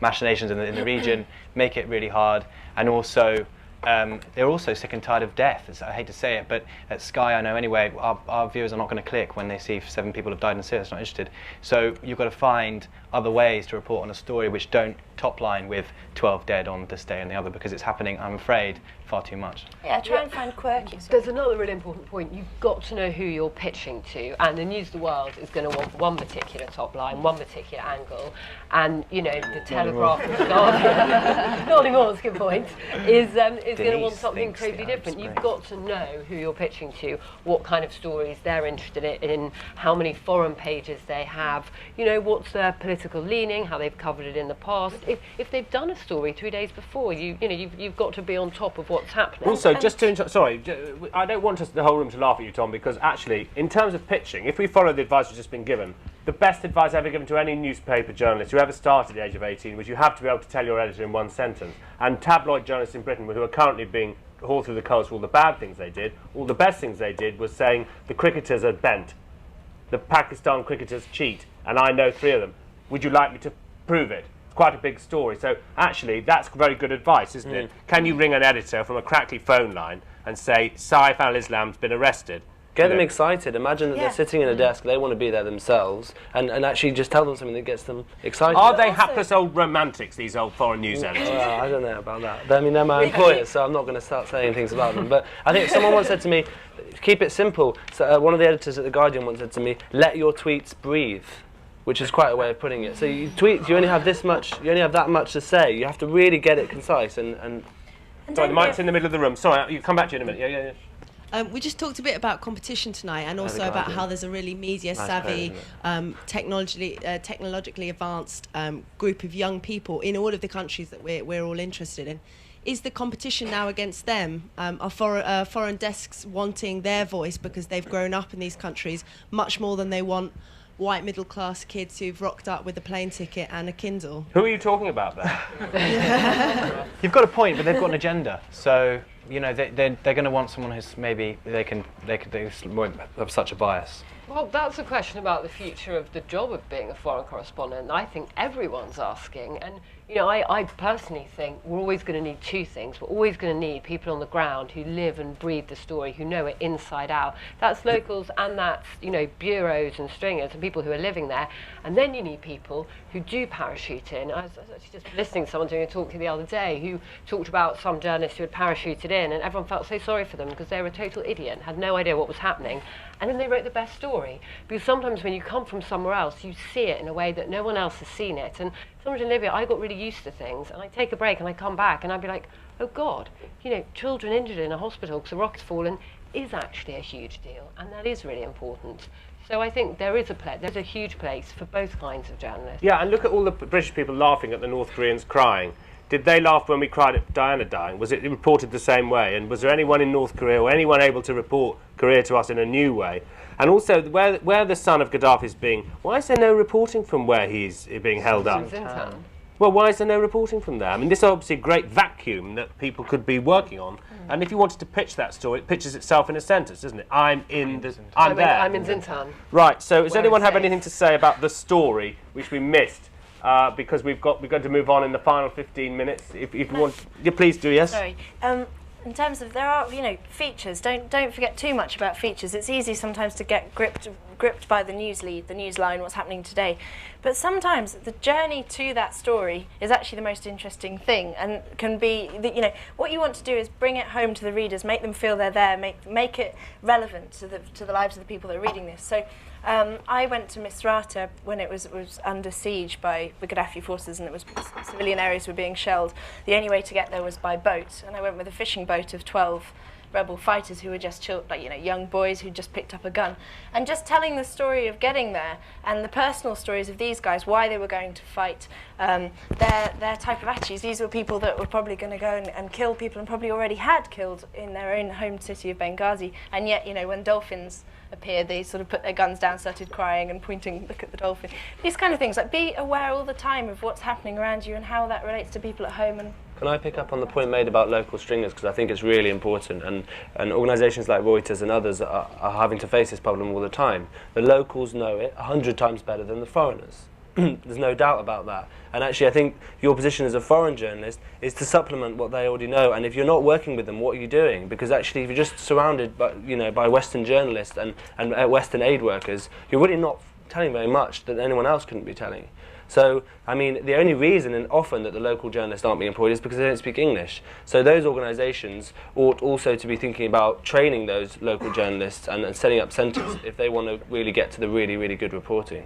machinations in the region. Make it really hard. And also, they're also sick and tired of death. I hate to say it, but at Sky, I know anyway, our viewers are not going to click when they see 7 people have died in Syria. They're not interested. So you've got to find other ways to report on a story which don't top line with 12 dead on this day and the other, because it's happening, I'm afraid, far too much. Yeah, try and find quirky. There's another really important point. You've got to know who you're pitching to, and the News of the World is going to want one particular top line, one particular angle, and the Telegraph and the Guardian, not anymore, that's a good point, is going to want something totally different. You've got to know who you're pitching to, what kind of stories they're interested in, how many foreign pages they have, what's their political leaning, how they've covered it in the past. If they've done a story 3 days before, you've got to be on top of what's happening. Also, just to sorry, I don't want the whole room to laugh at you, Tom, because actually, in terms of pitching, if we follow the advice we've just been given, the best advice ever given to any newspaper journalist who ever started at the age of 18 was you have to be able to tell your editor in one sentence. And tabloid journalists in Britain, who are currently being hauled through the coals for all the bad things they did, all the best things they did was saying the cricketers are bent, the Pakistan cricketers cheat, and I know 3 of them. Would you like me to prove it? It's quite a big story. So actually, that's very good advice, isn't it? Can you ring an editor from a crackly phone line and say, Saif al-Islam's been arrested? Get them excited. Imagine that Yeah. they're sitting in a desk, they want to be there themselves, and actually just tell them something that gets them excited. Are they hapless old romantics, these old foreign news editors? Well, I don't know about that. I mean, they're my employers, so I'm not going to start saying things about them. But I think someone once said to me, keep it simple. So, one of the editors at The Guardian once said to me, let your tweets breathe, which is quite a way of putting it. So you tweet, you only have this much, you only have that much to say. You have to really get it concise and sorry, the mic's in the middle of the room. Sorry, you come back to you in a minute. Yeah. We just talked a bit about competition tonight, and also about how there's a really media-savvy, technologically advanced group of young people in all of the countries that we're all interested in. Is the competition now against them? Are foreign desks wanting their voice because they've grown up in these countries much more than they want white middle-class kids who've rocked up with a plane ticket and a Kindle? Who are you talking about there? You've got a point, but they've got an agenda. So, you know, they're going to want someone who's maybe they won't have such a bias. Well, that's a question about the future of the job of being a foreign correspondent. I think everyone's asking, and you know, I personally think we're always going to need two things. We're always going to need people on the ground who live and breathe the story, who know it inside out. That's locals, and that's, you know, bureaus and stringers and people who are living there. And then you need people who do parachute in. I was actually just listening to someone doing a talk the other day who talked about some journalists who had parachuted in, and everyone felt so sorry for them because they were a total idiot and had no idea what was happening. And then they wrote the best story. Because sometimes when you come from somewhere else, you see it in a way that no one else has seen it. And sometimes in Libya, I got really used to things, and I take a break and I come back and I'd be like, oh God, you know, children injured in a hospital because a rocket's fallen is actually a huge deal, and that is really important. So I think there is there's a huge place for both kinds of journalists. Yeah, and look at all the British people laughing at the North Koreans crying. Did they laugh when we cried at Diana dying? Was it reported the same way? And was there anyone in North Korea or anyone able to report Korea to us in a new way? And also, where the son of Gaddafi is being, why is there no reporting from where he's being held up? Well, why is there no reporting from there? I mean, this is obviously a great vacuum that people could be working on. And if you wanted to pitch that story, it pitches itself in a sentence, doesn't it? I'm in there. I'm in Zintan. Right. So, does anyone have anything to say about the story which we missed? Because we've got to move on in the final 15 minutes. If you want, please do. Yes. Sorry. In terms of, there are, you know, features. Don't forget too much about features. It's easy sometimes to get gripped by the news lead, the news line, what's happening today. But sometimes the journey to that story is actually the most interesting thing, and can be, you know, what you want to do is bring it home to the readers, make them feel they're there, make it relevant to the lives of the people that are reading this. So. I went to Misrata when it was under siege by the Gaddafi forces, and it was civilian areas were being shelled. The only way to get there was by boat, and I went with a fishing boat of 12 rebel fighters who were just young boys who just picked up a gun, and just telling the story of getting there and the personal stories of these guys, why they were going to fight, their type of attitudes. These were people that were probably going to go and kill people, and probably already had killed in their own home city of Benghazi, and yet, you know, when dolphins appeared, they sort of put their guns down, started crying and pointing, look at the dolphin. These kind of things, like, be aware all the time of what's happening around you and how that relates to people at home. And can I pick up on the point made about local stringers, because I think it's really important, and organisations like Reuters and others are having to face this problem all the time. The locals know it 100 times better than the foreigners. There's no doubt about that. And actually, I think your position as a foreign journalist is to supplement what they already know. And if you're not working with them, what are you doing? Because actually, if you're just surrounded by, you know, by Western journalists and Western aid workers, you're really not telling very much that anyone else couldn't be telling. So, I mean, the only reason and often that the local journalists aren't being employed is because they don't speak English. So those organisations ought also to be thinking about training those local journalists and setting up centres if they want to really get to the really, really good reporting.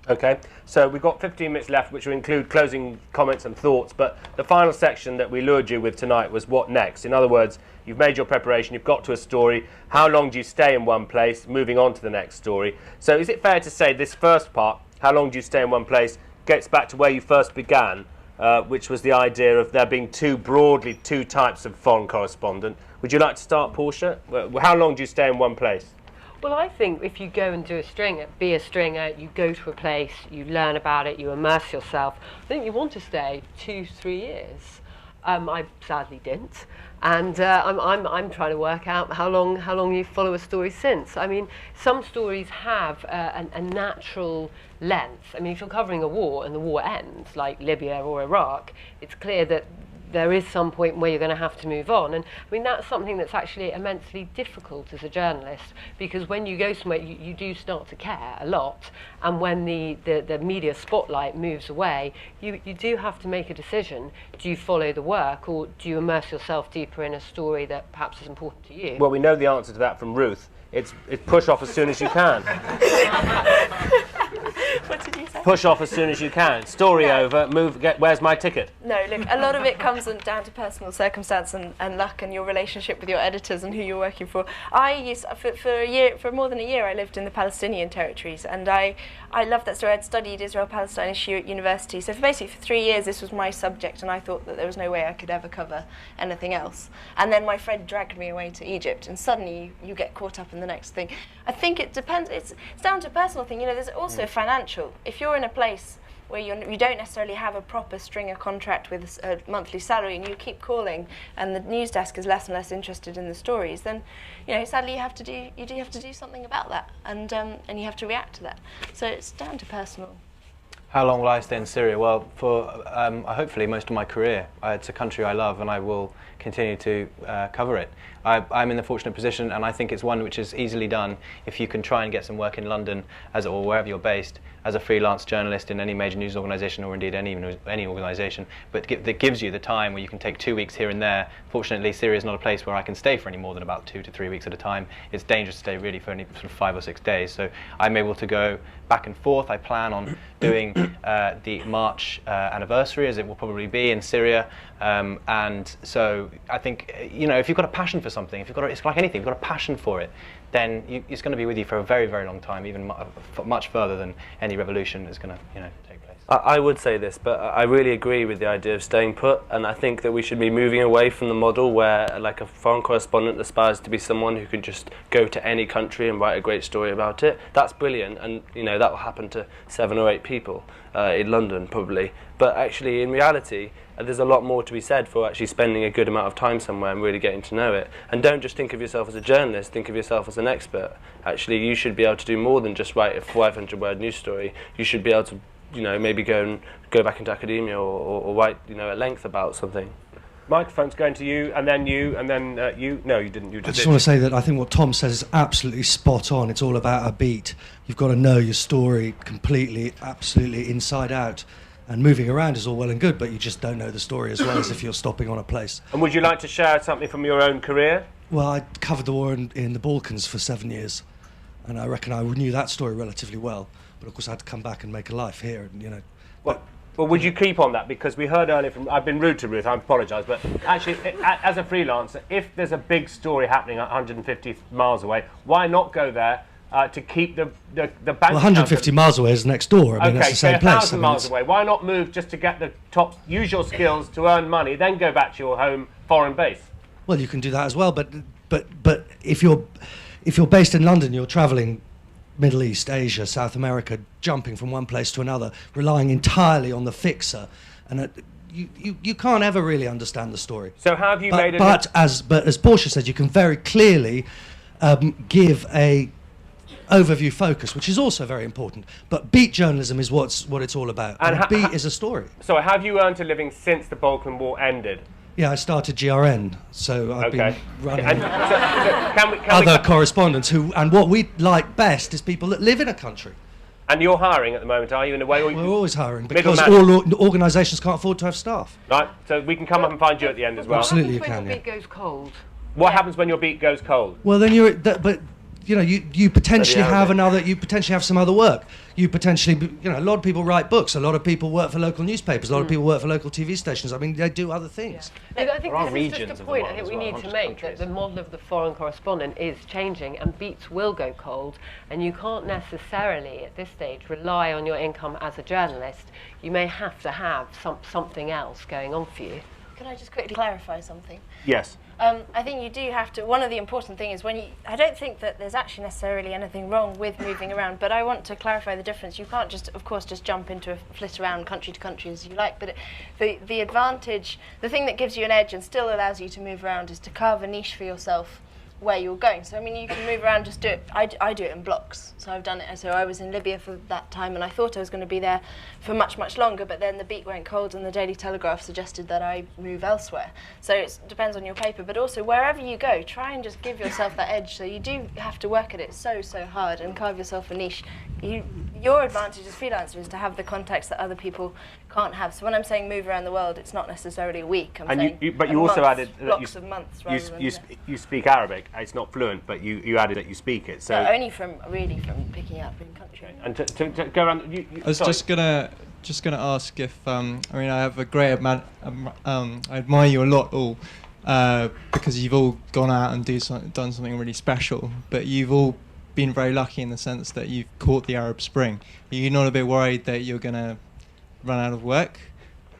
Okay, so we've got 15 minutes left, which will include closing comments and thoughts, but the final section that we lured you with tonight was what next? In other words, you've made your preparation, you've got to a story, how long do you stay in one place, moving on to the next story? So is it fair to say this first part, how long do you stay in one place, gets back to where you first began, which was the idea of there being two types of foreign correspondent. Would you like to start, Portia? How long do you stay in one place? Well, I think if you go and do a stringer, be a stringer, you go to a place, you learn about it, you immerse yourself, I think you want to stay 2-3 years. I sadly didn't, and I'm trying to work out how long you follow a story since. I mean, some stories have a natural length. I mean, if you're covering a war and the war ends, like Libya or Iraq, it's clear that there is some point where you're going to have to move on. And I mean, that's something that's actually immensely difficult as a journalist, because when you go somewhere, you do start to care a lot. And when the media spotlight moves away, you do have to make a decision. Do you follow the work, or do you immerse yourself deeper in a story that perhaps is important to you? Well, we know the answer to that from Ruth. It's push off as soon as you can. What did you say? Push off as soon as you can. Story over. Move. Where's my ticket? No, look, a lot of it comes down to personal circumstance and luck and your relationship with your editors and who you're working for. I used for more than a year I lived in the Palestinian territories, and I loved that story. I'd studied Israel-Palestine issue at university, so basically for 3 years this was my subject, and I thought that there was no way I could ever cover anything else. And then my friend dragged me away to Egypt, and suddenly you get caught up in the next thing. I think it depends. It's down to a personal thing. You know, there's also financial. If you're in a place where you don't necessarily have a proper stringer contract with a monthly salary, and you keep calling, and the news desk is less and less interested in the stories, then, you know, sadly you have to do something about that, and you have to react to that. So it's down to personal. How long will I stay in Syria? Well, for hopefully most of my career. It's a country I love, and I will continue to cover it. I'm in the fortunate position, and I think it's one which is easily done if you can try and get some work in London or wherever you're based as a freelance journalist in any major news organisation, or indeed any organisation, but that gives you the time where you can take 2 weeks here and there. Fortunately, Syria is not a place where I can stay for any more than about 2 to 3 weeks at a time. It's dangerous to stay really for only sort of 5 or 6 days, so I'm able to go back and forth. I plan on doing the March anniversary, as it will probably be, in Syria, and so I think, you know, if you've got a passion for something, it's like anything, if you've got a passion for it, then it's going to be with you for a very, very long time, even much further than any revolution is going to, you know, take place. I would say this, but I really agree with the idea of staying put, and I think that we should be moving away from the model where, like, a foreign correspondent aspires to be someone who can just go to any country and write a great story about it. That's brilliant, and, you know, that will happen to 7 or 8 people in London probably. But actually, in reality, there's a lot more to be said for actually spending a good amount of time somewhere and really getting to know it. And don't just think of yourself as a journalist, think of yourself as an expert. Actually, you should be able to do more than just write a 500-word news story. You should be able to, you know, maybe go back into academia or write, you know, at length about something. Microphone's going to you, and then you, and then you. No, you didn't. You I just want to say that I think what Tom says is absolutely spot on. It's all about a beat. You've got to know your story completely, absolutely inside out. And moving around is all well and good, but you just don't know the story as well as if you're stopping on a place. And would you like to share something from your own career? Well, I covered the war in the Balkans for 7 years, and I reckon I knew that story relatively well. But of course, I had to come back and make a life here, and, you know. Well, would you keep on that? Because we heard earlier from, I've been rude to Ruth, I apologise, but actually, as a freelancer, if there's a big story happening 150 miles away, why not go there to keep the bank? Well, 150 miles away is next door. I mean, that's the same place. 1,000 miles away. Why not move just to get the top, use your skills to earn money, then go back to your home foreign base? Well, you can do that as well, but if you're based in London, you're travelling Middle East, Asia, South America, jumping from one place to another, relying entirely on the fixer, and you can't ever really understand the story. So how have you made it? But as Portia said, you can very clearly give a overview focus, which is also very important. But beat journalism is what it's all about. And a beat is a story. So have you earned a living since the Balkan War ended? Yeah, I started GRN, so I've been running can other correspondents and what we like best is people that live in a country. And you're hiring at the moment, are you, in a way? We're always hiring, because all organisations can't afford to have staff. Right, so we can come up and find you at the end as well. Absolutely, you can. can. When your beat goes cold. What happens when your beat goes cold? Well, then but you know, you potentially have some other work. You potentially, you know, a lot of people write books. A lot of people work for local newspapers. A lot of people work for local TV stations. I mean, they do other things. Yeah. I think this is just a point I think we need to make, that the model of the foreign correspondent is changing, and beats will go cold, and you can't necessarily at this stage rely on your income as a journalist. You may have to have something else going on for you. Can I just quickly clarify something? Yes. I think you do have to, one of the important things is I don't think that there's actually necessarily anything wrong with moving around, but I want to clarify the difference. You can't just, of course, just jump into a flit around country to country as you like, but the advantage, the thing that gives you an edge and still allows you to move around is to carve a niche for yourself where you're going. So I mean, you can move around, just do it. I do it in blocks. So I've done it. So I was in Libya for that time, and I thought I was going to be there for much, much longer. But then the beat went cold, and the Daily Telegraph suggested that I move elsewhere. So it depends on your paper, but also wherever you go, try and just give yourself that edge. So you do have to work at it so hard and carve yourself a niche. Your advantage as freelancer is to have the contacts that other people can't have. So when I'm saying move around the world, it's not necessarily a week. I'm saying but you also added that blocks of months. You speak Arabic. It's not fluent, but you added that you speak it. So only from picking up in country. And to go around, I was just gonna ask if I mean I have a great I admire you a lot all because you've all gone out and done something really special, but you've all been very lucky in the sense that you've caught the Arab Spring. Are you not a bit worried that you're gonna run out of work?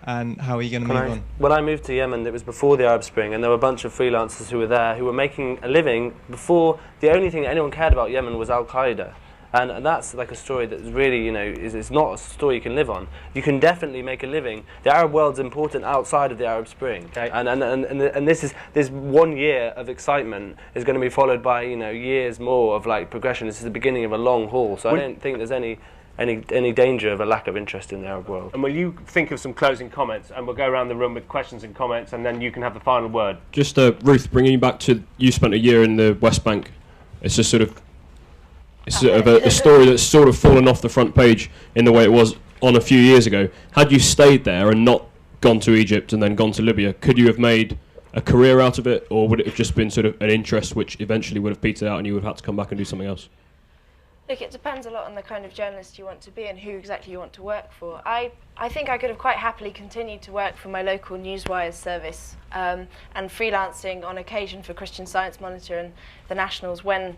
And how are you going to move on? When I moved to Yemen, it was before the Arab Spring, and there were a bunch of freelancers who were there who were making a living before the only thing that anyone cared about Yemen was Al-Qaeda. And that's like a story that's really, it's not a story you can live on. You can definitely make a living. The Arab world's important outside of the Arab Spring. Okay. And this 1 year of excitement is going to be followed by, years more of like progression. This is the beginning of a long haul. So I don't think there's any danger of a lack of interest in the Arab world. And will you think of some closing comments, and we'll go around the room with questions and comments, and then you can have the final word. Just Ruth, bringing you back to, you spent a year in the West Bank. It's just a story that's sort of fallen off the front page in the way it was on a few years ago. Had you stayed there and not gone to Egypt and then gone to Libya, could you have made a career out of it, or would it have just been sort of an interest which eventually would have petered out and you would have had to come back and do something else? Look, it depends a lot on the kind of journalist you want to be and who exactly you want to work for. I think I could have quite happily continued to work for my local Newswire service and freelancing on occasion for Christian Science Monitor and the Nationals when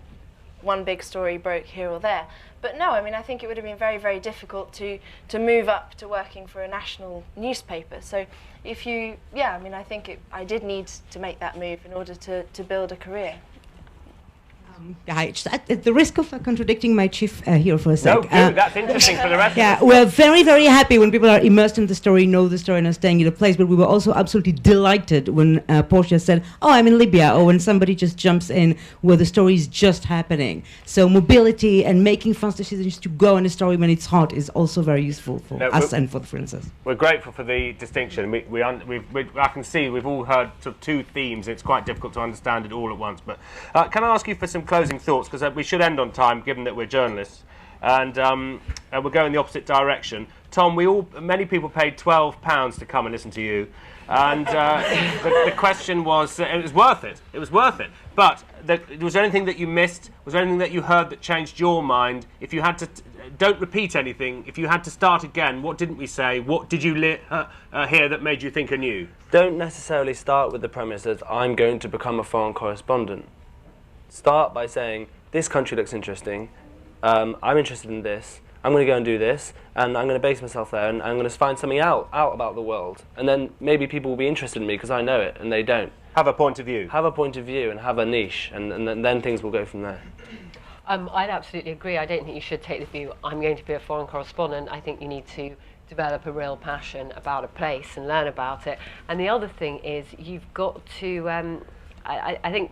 one big story broke here or there. But no, I mean, I think it would have been very, very difficult to move up to working for a national newspaper. So I think I did need to make that move in order to build a career. At the risk of contradicting my chief here for a sec. No, that's interesting for the rest of us. We're very, very happy when people are immersed in the story, know the story, and are staying in a place. But we were also absolutely delighted when Portia said, "Oh, I'm in Libya," or when somebody just jumps in where the story is just happening. So mobility and making fast decisions to go on a story when it's hot is also very useful for us and for the freelancers. We're grateful for the distinction. I can see we've all heard sort of two themes. It's quite difficult to understand it all at once. But can I ask you for some closing thoughts, because we should end on time given that we're journalists, and we're going the opposite direction. Tom, many people paid £12 to come and listen to you, and the question was, it was worth it. It was worth it. But was there anything that you missed? Was there anything that you heard that changed your mind? If you had to, don't repeat anything. If you had to start again, what didn't we say? What did you hear that made you think anew? Don't necessarily start with the premise that I'm going to become a foreign correspondent. Start by saying, this country looks interesting, I'm interested in this, I'm going to go and do this, and I'm going to base myself there, and I'm going to find something out about the world. And then maybe people will be interested in me because I know it, and they don't. Have a point of view. Have a point of view and have a niche, and then things will go from there. I'd absolutely agree. I don't think you should take the view, I'm going to be a foreign correspondent. I think you need to develop a real passion about a place and learn about it. And the other thing is, you've got to... I think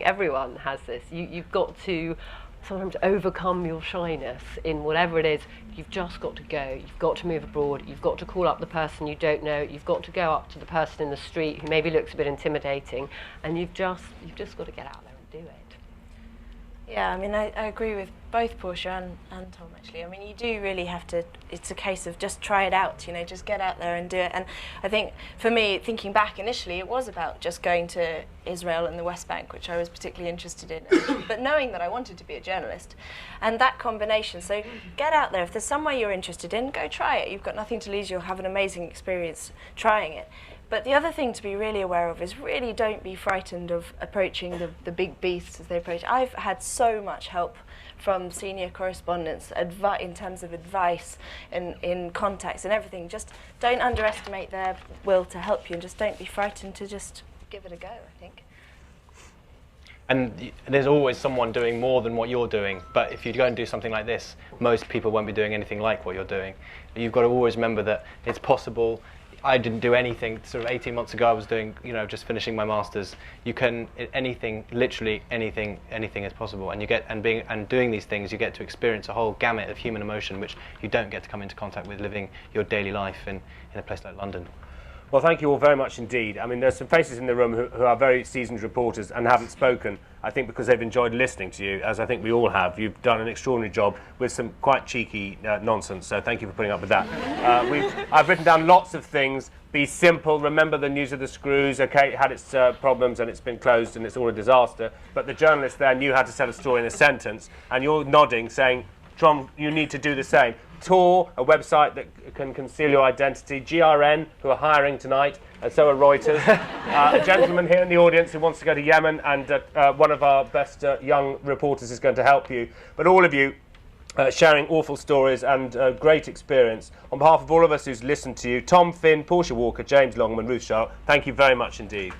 everyone has this. You've got to sometimes overcome your shyness in whatever it is. You've just got to go. You've got to move abroad. You've got to call up the person you don't know. You've got to go up to the person in the street who maybe looks a bit intimidating, and you've just got to get out there and do it. Yeah, I mean, I agree with both Portia and Tom, actually. I mean, you do really have to, it's a case of just try it out, just get out there and do it. And I think, for me, thinking back initially, it was about just going to Israel and the West Bank, which I was particularly interested in, but knowing that I wanted to be a journalist. And that combination, so get out there. If there's somewhere you're interested in, go try it. You've got nothing to lose. You'll have an amazing experience trying it. But the other thing to be really aware of is really don't be frightened of approaching the big beasts as they approach. I've had so much help from senior correspondents in terms of advice, in contacts and everything. Just don't underestimate their will to help you, and just don't be frightened to just give it a go, I think. And there's always someone doing more than what you're doing, but if you go and do something like this, most people won't be doing anything like what you're doing. You've got to always remember that it's possible. I didn't do anything. Sort of 18 months ago, I was doing, just finishing my masters. You can anything, literally anything is possible. And doing these things, you get to experience a whole gamut of human emotion, which you don't get to come into contact with living your daily life in a place like London. Well, thank you all very much indeed. I mean, there's some faces in the room who are very seasoned reporters and haven't spoken, I think because they've enjoyed listening to you, as I think we all have. You've done an extraordinary job with some quite cheeky nonsense, so thank you for putting up with that. I've written down lots of things. Be simple, remember the news of the screws. Okay, it had its problems and it's been closed and it's all a disaster, but the journalist there knew how to tell a story in a sentence, and you're nodding, saying, Tom, you need to do the same. Tor, a website that can conceal your identity. GRN, who are hiring tonight, and so are Reuters. A gentleman here in the audience who wants to go to Yemen, and one of our best young reporters is going to help you. But all of you sharing awful stories and great experience. On behalf of all of us who's listened to you, Tom, Finn, Portia Walker, James Longman, Ruth Charlotte, thank you very much indeed.